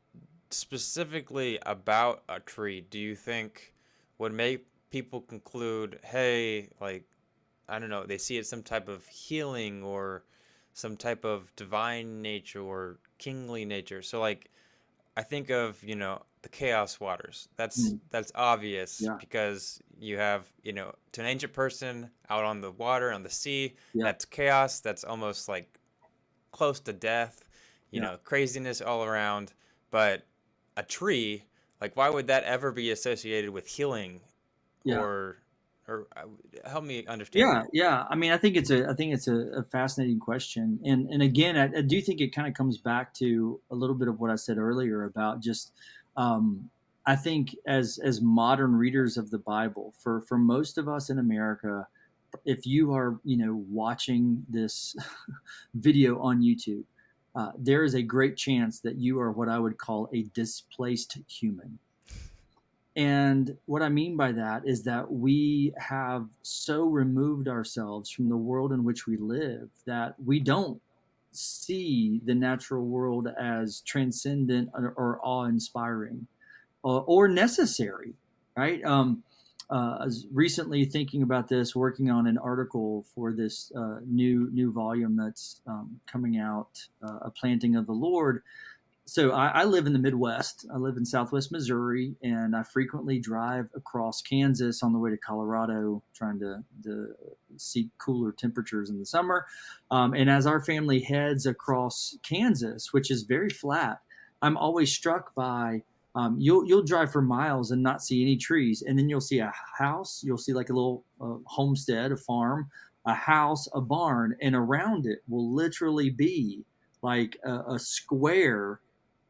specifically about a tree do you think would make people conclude, hey, like, I don't know, they see it some type of healing or some type of divine nature or kingly nature? So like, I think of, the chaos waters. That's obvious. Yeah. Because you have, to an ancient person out on the water, on the sea, Yeah. that's chaos. That's almost like close to death, Yeah. craziness all around. But a tree, like, why would that ever be associated with healing? Yeah. Or help me understand that. Yeah. I mean, I think it's a fascinating question, and again, I do think it kind of comes back to a little bit of what I said earlier about just, I think as modern readers of the Bible, for most of us in America, if you are watching this video on YouTube, there is a great chance that you are what I would call a displaced human. And what I mean by that is that we have so removed ourselves from the world in which we live that we don't see the natural world as transcendent or awe-inspiring or necessary, right? I was recently thinking about this, working on an article for this new volume that's coming out, A Planting of the Lord. So I live in the Midwest. I live in Southwest Missouri, and I frequently drive across Kansas on the way to Colorado, trying to seek cooler temperatures in the summer. And as our family heads across Kansas, which is very flat, I'm always struck by You'll drive for miles and not see any trees, and then you'll see a house. You'll see like a little homestead, a farm, a house, a barn, and around it will literally be like a square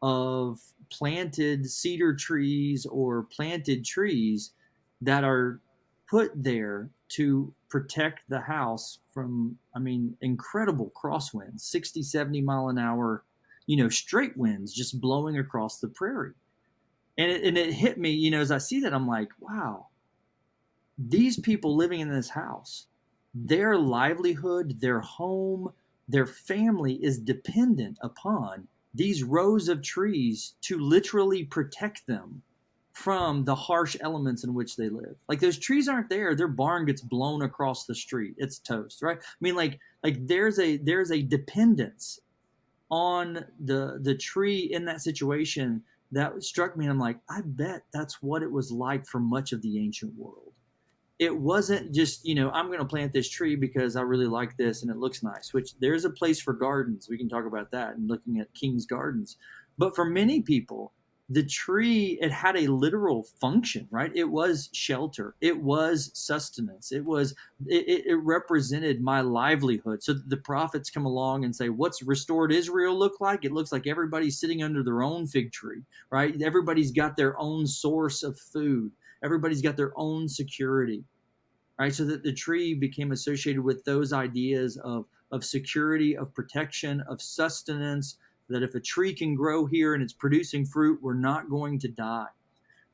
of planted cedar trees or planted trees that are put there to protect the house from, I mean, incredible crosswinds, 60, 70 mile an hour, straight winds just blowing across the prairie. And it hit me, as I see that, I'm like, wow, these people living in this house, their livelihood, their home, their family is dependent upon these rows of trees to literally protect them from the harsh elements in which they live. Like those trees aren't there, their barn gets blown across the street. It's toast, right? I mean, like there's a dependence on the tree in that situation that struck me. And I'm like, I bet that's what it was like for much of the ancient world. It wasn't just, I'm going to plant this tree because I really like this and it looks nice, which there's a place for gardens. We can talk about that and looking at King's Gardens. But for many people, the tree, it had a literal function, right? It was shelter. It was sustenance. It represented my livelihood. So the prophets come along and say, what's restored Israel look like? It looks like everybody's sitting under their own fig tree, right? Everybody's got their own source of food. Everybody's got their own security, right? So that the tree became associated with those ideas of security, of protection, of sustenance, that if a tree can grow here and it's producing fruit, we're not going to die,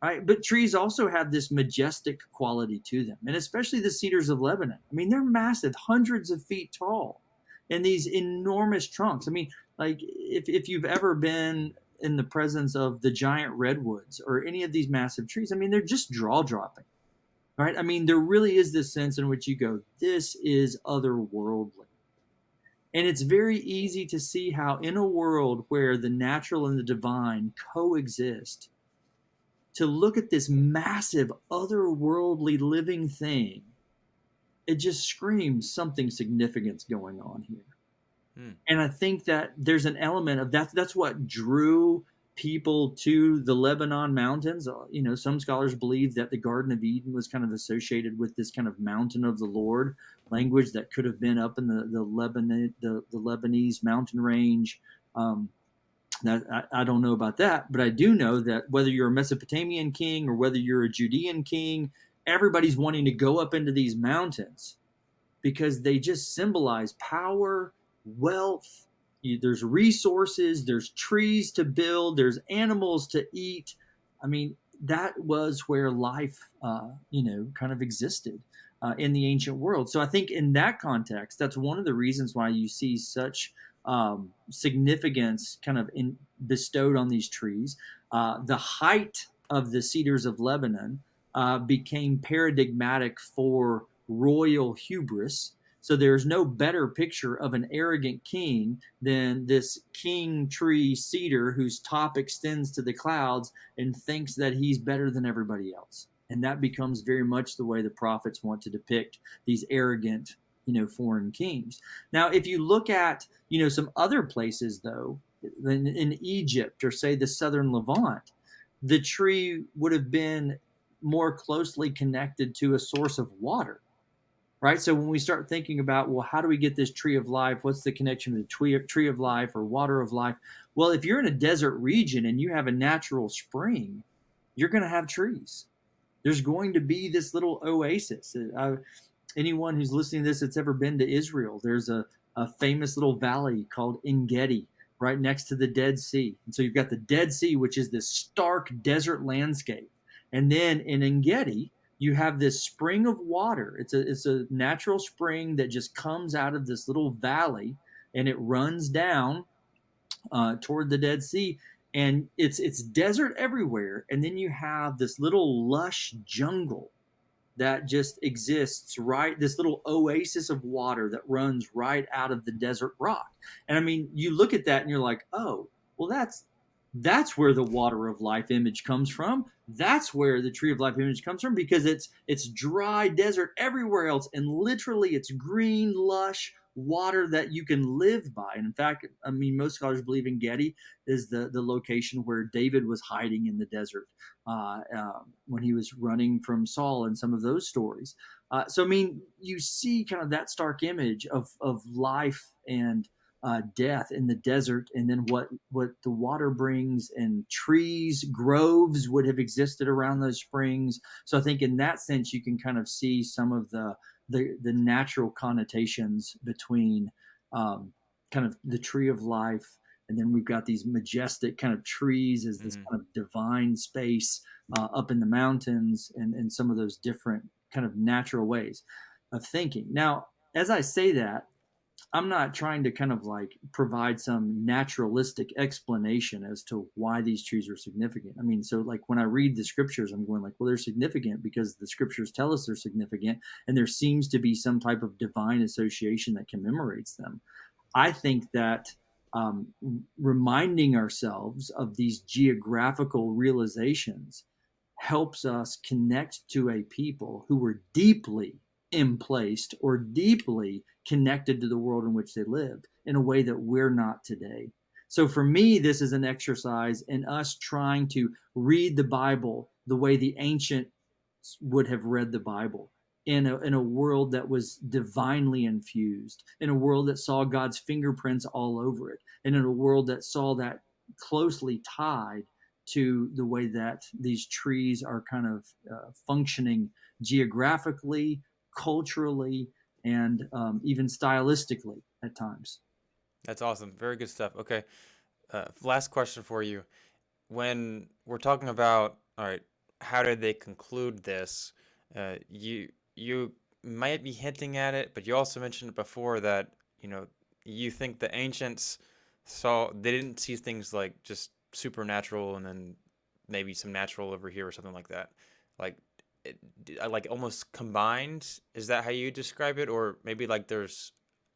right? But trees also have this majestic quality to them, and especially the cedars of Lebanon. I mean, they're massive, hundreds of feet tall, and these enormous trunks. I mean, like if you've ever been in the presence of the giant redwoods or any of these massive trees, I mean, they're just jaw-dropping, right? I mean, there really is this sense in which you go, this is otherworldly. And it's very easy to see how in a world where the natural and the divine coexist, to look at this massive otherworldly living thing, it just screams something significant's going on here. And I think that there's an element of that. That's what drew people to the Lebanon mountains. Some scholars believe that the Garden of Eden was kind of associated with this kind of mountain of the Lord language that could have been up in the Lebanese mountain range. That I don't know about that, but I do know that whether you're a Mesopotamian king or whether you're a Judean king, everybody's wanting to go up into these mountains because they just symbolize power, wealth. There's resources, there's trees to build, there's animals to eat. I mean, that was where life, kind of existed in the ancient world. So I think in that context, that's one of the reasons why you see such significance kind of bestowed on these trees. The height of the cedars of Lebanon became paradigmatic for royal hubris. So there's no better picture of an arrogant king than this king tree cedar whose top extends to the clouds and thinks that he's better than everybody else. And that becomes very much the way the prophets want to depict these arrogant, foreign kings. Now, if you look at, some other places, though, in Egypt or say the southern Levant, the tree would have been more closely connected to a source of water. Right. So when we start thinking about, well, how do we get this tree of life? What's the connection to the tree of life or water of life? Well, if you're in a desert region and you have a natural spring, you're going to have trees. There's going to be this little oasis. Anyone who's listening to this that's ever been to Israel, there's a famous little valley called En-Gedi right next to the Dead Sea. And so you've got the Dead Sea, which is this stark desert landscape. And then in En-Gedi, you have this spring of water. It's a natural spring that just comes out of this little valley, and it runs down toward the Dead Sea, and it's desert everywhere. And then you have this little lush jungle that just exists, right? This little oasis of water that runs right out of the desert rock. And I mean, you look at that and you're like, oh, well, that's where the water of life image comes from. That's where the tree of life image comes from, because it's dry desert everywhere else, and literally it's green, lush water that you can live by. And in fact, I mean, most scholars believe in Gedi is the location where David was hiding in the desert when he was running from Saul, and some of those stories. So I mean, you see kind of that stark image of life and death in the desert, and then what the water brings, and trees, groves would have existed around those springs. So I think in that sense, you can kind of see some of the natural connotations between kind of the tree of life, and then we've got these majestic kind of trees as this Hmm. kind of divine space up in the mountains, and some of those different kind of natural ways of thinking. Now, as I say that, I'm not trying to kind of like provide some naturalistic explanation as to why these trees are significant. I mean, so like when I read the scriptures, I'm going like, well, they're significant because the scriptures tell us they're significant, and there seems to be some type of divine association that commemorates them. I think that um, reminding ourselves of these geographical realizations helps us connect to a people who were deeply emplaced or deeply connected to the world in which they lived in a way that we're not today. So for me, this is an exercise in us trying to read the Bible the way the ancients would have read the Bible, in a world that was divinely infused, in a world that saw God's fingerprints all over it, and in a world that saw that closely tied to the way that these trees are kind of functioning geographically, culturally, and even stylistically at times. That's awesome. Very good stuff. Okay. Last question for you. When we're talking about, all right, how did they conclude this? You might be hinting at it, but you also mentioned before that, you know, you think the ancients they didn't see things like just supernatural and then maybe some natural over here or something like that. Like like almost combined. Is that how you describe it? Or maybe like there's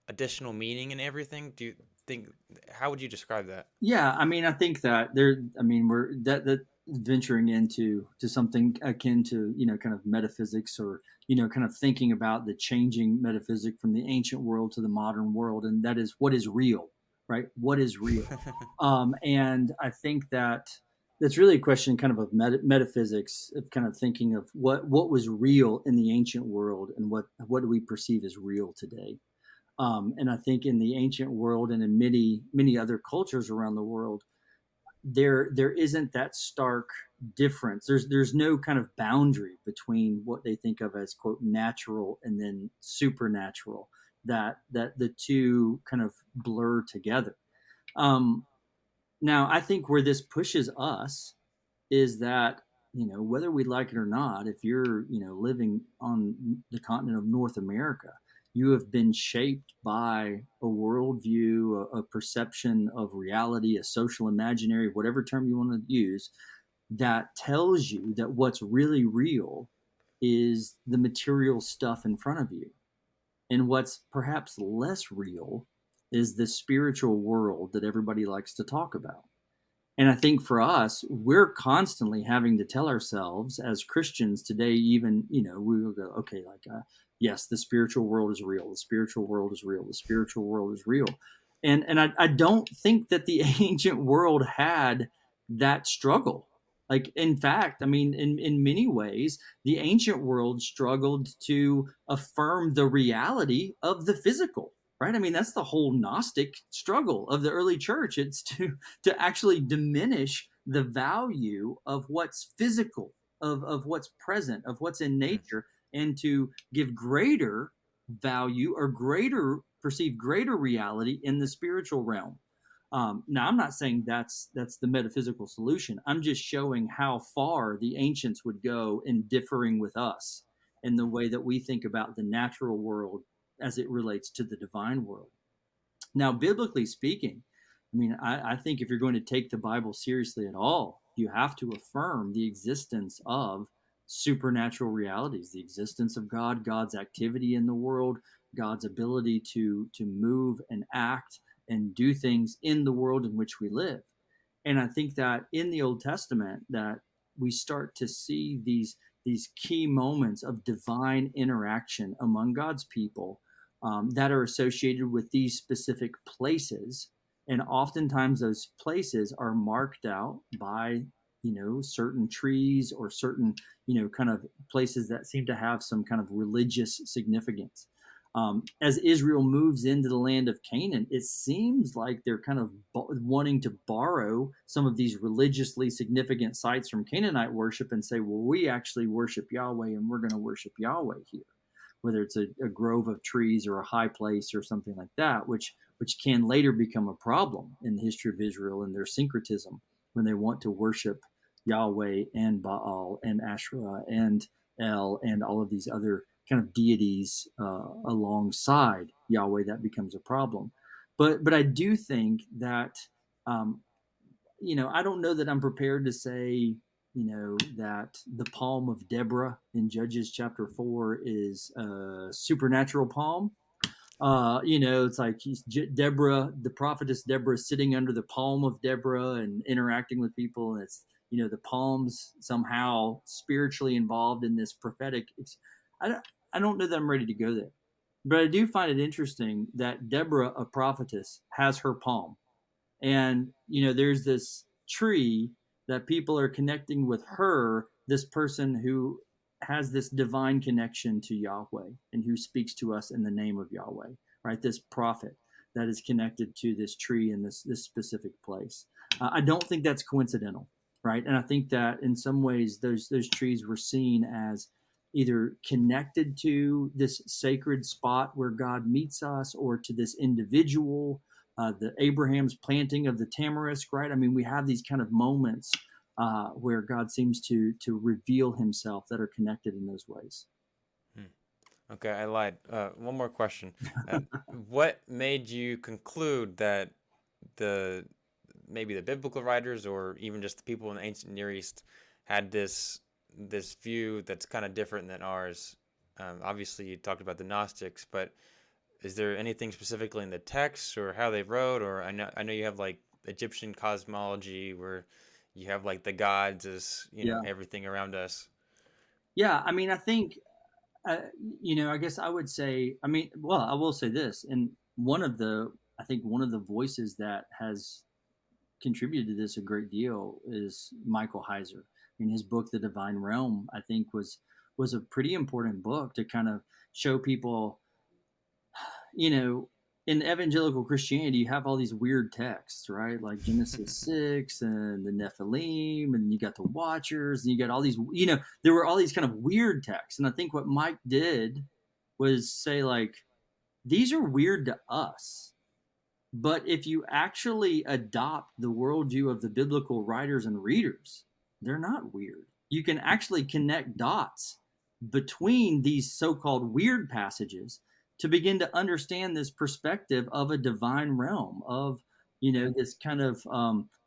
additional meaning in everything? Do you think, how would you describe that? Yeah, I mean, I think that there. I mean, we're that venturing into to something akin to kind of metaphysics, or kind of thinking about the changing metaphysic from the ancient world to the modern world, and that is what is real, right? What is real? And I think that that's really a question kind of metaphysics, of kind of thinking of what was real in the ancient world, and what do we perceive as real today. And I think in the ancient world, and in many other cultures around the world, there isn't that stark difference. There's no kind of boundary between what they think of as quote natural and then supernatural. That the two kind of blur together. Um, Now, I think where this pushes us is that whether we like it or not, if you're living on the continent of North America, you have been shaped by a worldview, a perception of reality, a social imaginary, whatever term you want to use, that tells you that what's really real is the material stuff in front of you, and what's perhaps less real is the spiritual world that everybody likes to talk about. And I think for us, we're constantly having to tell ourselves as Christians today, even, we will go, okay, like, yes, the spiritual world is real. The spiritual world is real. The spiritual world is real. And I don't think that the ancient world had that struggle. Like, in fact, I mean, in many ways, the ancient world struggled to affirm the reality of the physical, right? I mean, that's the whole Gnostic struggle of the early church. It's to actually diminish the value of what's physical, of what's present, of what's in Mm, nature, and to give greater value, or perceive greater reality in the spiritual realm. Now, I'm not saying that's the metaphysical solution. I'm just showing how far the ancients would go in differing with us in the way that we think about the natural world as it relates to the divine world. Now, biblically speaking, I mean, I think if you're going to take the Bible seriously at all, you have to affirm the existence of supernatural realities, the existence of God, God's activity in the world, God's ability to move and act and do things in the world in which we live. And I think that in the Old Testament, that we start to see these key moments of divine interaction among God's people, that are associated with these specific places. And oftentimes those places are marked out by, certain trees or certain, kind of places that seem to have some kind of religious significance. As Israel moves into the land of Canaan, it seems like they're kind of wanting to borrow some of these religiously significant sites from Canaanite worship and say, well, we actually worship Yahweh and we're going to worship Yahweh here, whether it's a grove of trees or a high place or something like that, which can later become a problem in the history of Israel and their syncretism when they want to worship Yahweh and Baal and Asherah and El and all of these other kind of deities alongside Yahweh. That becomes a problem. But I do think that I don't know that I'm prepared to say that the palm of Deborah in Judges chapter 4 is a supernatural palm. It's like Deborah, the prophetess Deborah, sitting under the palm of Deborah and interacting with people, and it's the palms somehow spiritually involved in this prophetic. I don't know that I'm ready to go there, but I do find it interesting that Deborah, a prophetess, has her palm, and there's this tree that people are connecting with her, this person who has this divine connection to Yahweh and who speaks to us in the name of Yahweh, right? This prophet that is connected to this tree in this specific place. I don't think that's coincidental, right? And I think that in some ways those trees were seen as either connected to this sacred spot where God meets us, or to this individual, the Abraham's planting of the tamarisk, right? I mean, we have these kind of moments where God seems to reveal himself that are connected in those ways. Okay, I lied. One more question. What made you conclude that maybe the biblical writers or even just the people in the ancient Near East had this view that's kind of different than ours? Obviously, you talked about the Gnostics, but is there anything specifically in the text or how they wrote? Or I know you have like Egyptian cosmology where you have like the gods as everything around us. Yeah, I mean, I think I guess I would say, well, I will say this, and I think one of the voices that has contributed to this a great deal is Michael Heiser. I mean, his book, The Divine Realm, I think was a pretty important book to kind of show people, in evangelical Christianity, you have all these weird texts, right? Like Genesis 6 and the Nephilim, and you got the Watchers, and you got all these, there were all these kind of weird texts. And I think what Mike did was say, like, these are weird to us. But if you actually adopt the worldview of the biblical writers and readers, they're not weird. You can actually connect dots between these so-called weird passages to begin to understand this perspective of a divine realm, of this kind of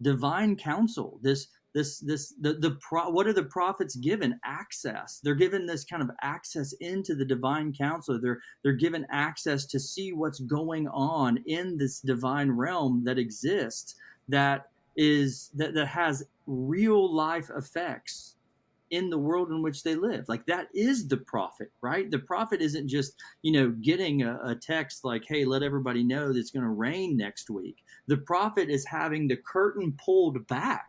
divine counsel. What are the prophets given? Access. They're given this kind of access into the divine counsel. They're given access to see what's going on in this divine realm that exists, that has real life effects in the world in which they live. Like, that is the prophet, right? The prophet isn't just, getting a text like, hey, let everybody know that it's going to rain next week. The prophet is having the curtain pulled back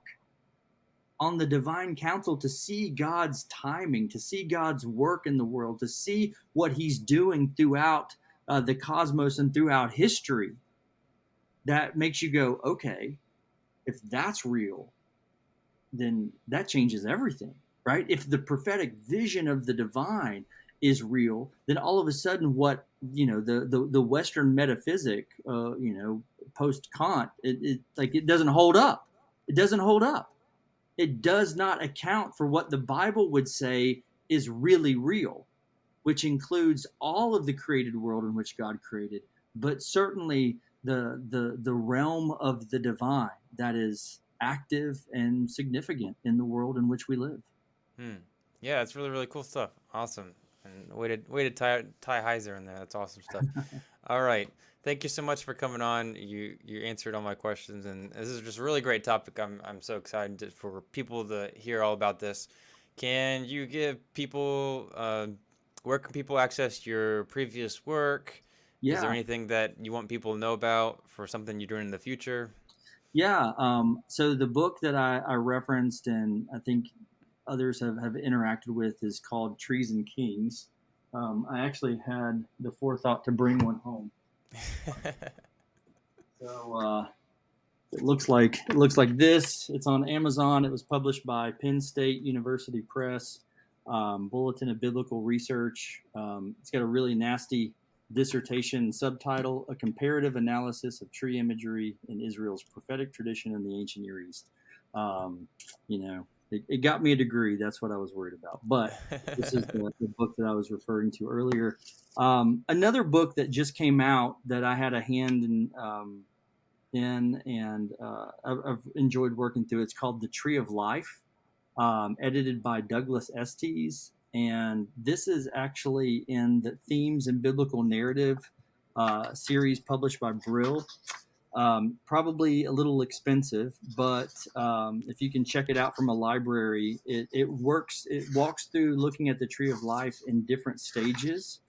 on the divine counsel to see God's timing, to see God's work in the world, to see what he's doing throughout the cosmos and throughout history. That makes you go, okay, if that's real, then that changes everything. Right? If the prophetic vision of the divine is real, then all of a sudden what, the Western metaphysic, post Kant, it doesn't hold up. It doesn't hold up. It does not account for what the Bible would say is really real, which includes all of the created world in which God created, but certainly the realm of the divine that is active and significant in the world in which we live. Yeah, it's really, really cool stuff. Awesome. And way to tie Heiser in there. That's awesome stuff. All right. Thank you so much for coming on. You answered all my questions, and this is just a really great topic. I'm so excited for people to hear all about this. Can you give people where can people access your previous work? Is there Yeah. anything that you want people to know about for something you're doing in the future? Yeah. So the book that I referenced and I think others have interacted with is called Trees and Kings. I actually had the forethought to bring one home. So it looks like this. It's on Amazon. It was published by Penn State University Press, Bulletin of Biblical Research. It's got a really nasty dissertation subtitle: A Comparative Analysis of Tree Imagery in Israel's Prophetic Tradition in the Ancient Near East. Um, it got me a degree. That's what I was worried about. But this is the book that I was referring to earlier. Another book that just came out that I had a hand in, and I've enjoyed working through. It's called The Tree of Life, edited by Douglas Estes. And this is actually in the Themes in Biblical Narrative series published by Brill. Probably a little expensive, but if you can check it out from a library, it works. It walks through looking at the Tree of Life in different stages.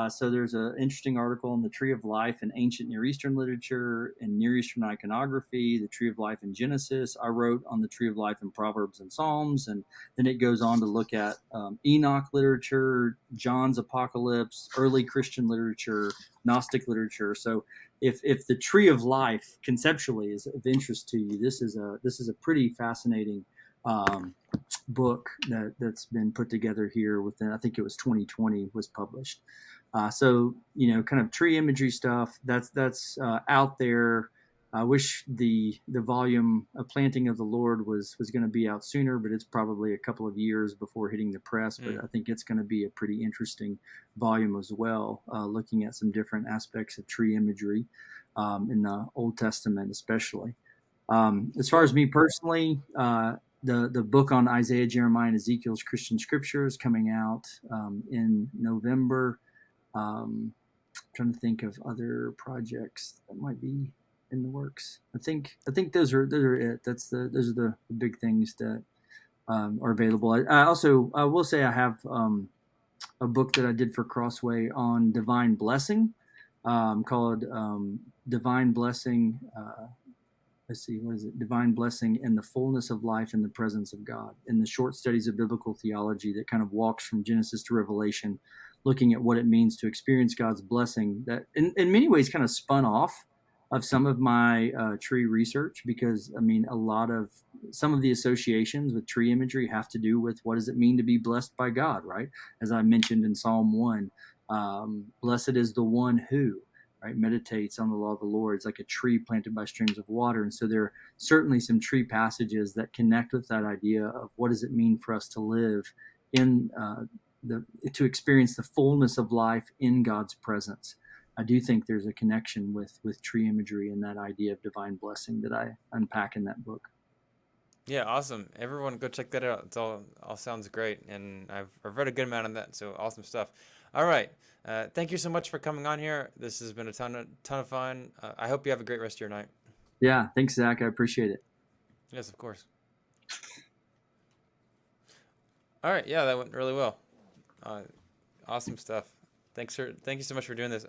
So there's an interesting article on the Tree of Life in ancient Near Eastern literature and Near Eastern iconography, the Tree of Life in Genesis. I wrote on the Tree of Life in Proverbs and Psalms, and then it goes on to look at Enoch literature, John's Apocalypse, early Christian literature, Gnostic literature. So if the Tree of Life conceptually is of interest to you, this is a pretty fascinating book that's been put together here within, I think it was 2020 was published. So kind of tree imagery stuff that's out there. I wish the volume A Planting of the Lord was going to be out sooner, but it's probably a couple of years before hitting the press. But Mm. I think it's going to be a pretty interesting volume as well, looking at some different aspects of tree imagery in the Old Testament, especially. As far as Cool. me personally, the book on Isaiah, Jeremiah, and Ezekiel's Christian Scriptures coming out in November. Trying to think of other projects that might be in the works. I think those are it. Those are the big things that are available. I will say I have a book that I did for Crossway on divine blessing, called Divine Blessing. Let's see, what is it? Divine Blessing and the Fullness of Life in the Presence of God, in the short studies of biblical theology that kind of walks from Genesis to Revelation, looking at what it means to experience God's blessing, that in many ways kind of spun off of some of my tree research, because I mean, a lot of some of the associations with tree imagery have to do with what does it mean to be blessed by God, right? As I mentioned in Psalm 1, blessed is the one who, right, meditates on the law of the Lord. It's like a tree planted by streams of water. And so there are certainly some tree passages that connect with that idea of what does it mean for us to live in to experience the fullness of life in God's presence. I do think there's a connection with tree imagery and that idea of divine blessing that I unpack in that book. Yeah, awesome. Everyone go check that out. It's all sounds great, and I've read a good amount on that, so awesome stuff. All right. Thank you so much for coming on here. This has been a ton of fun. I hope you have a great rest of your night. Yeah, thanks, Zach. I appreciate it. Yes, of course. All right. Yeah, that went really well. Uh, awesome stuff. Thank you so much for doing this.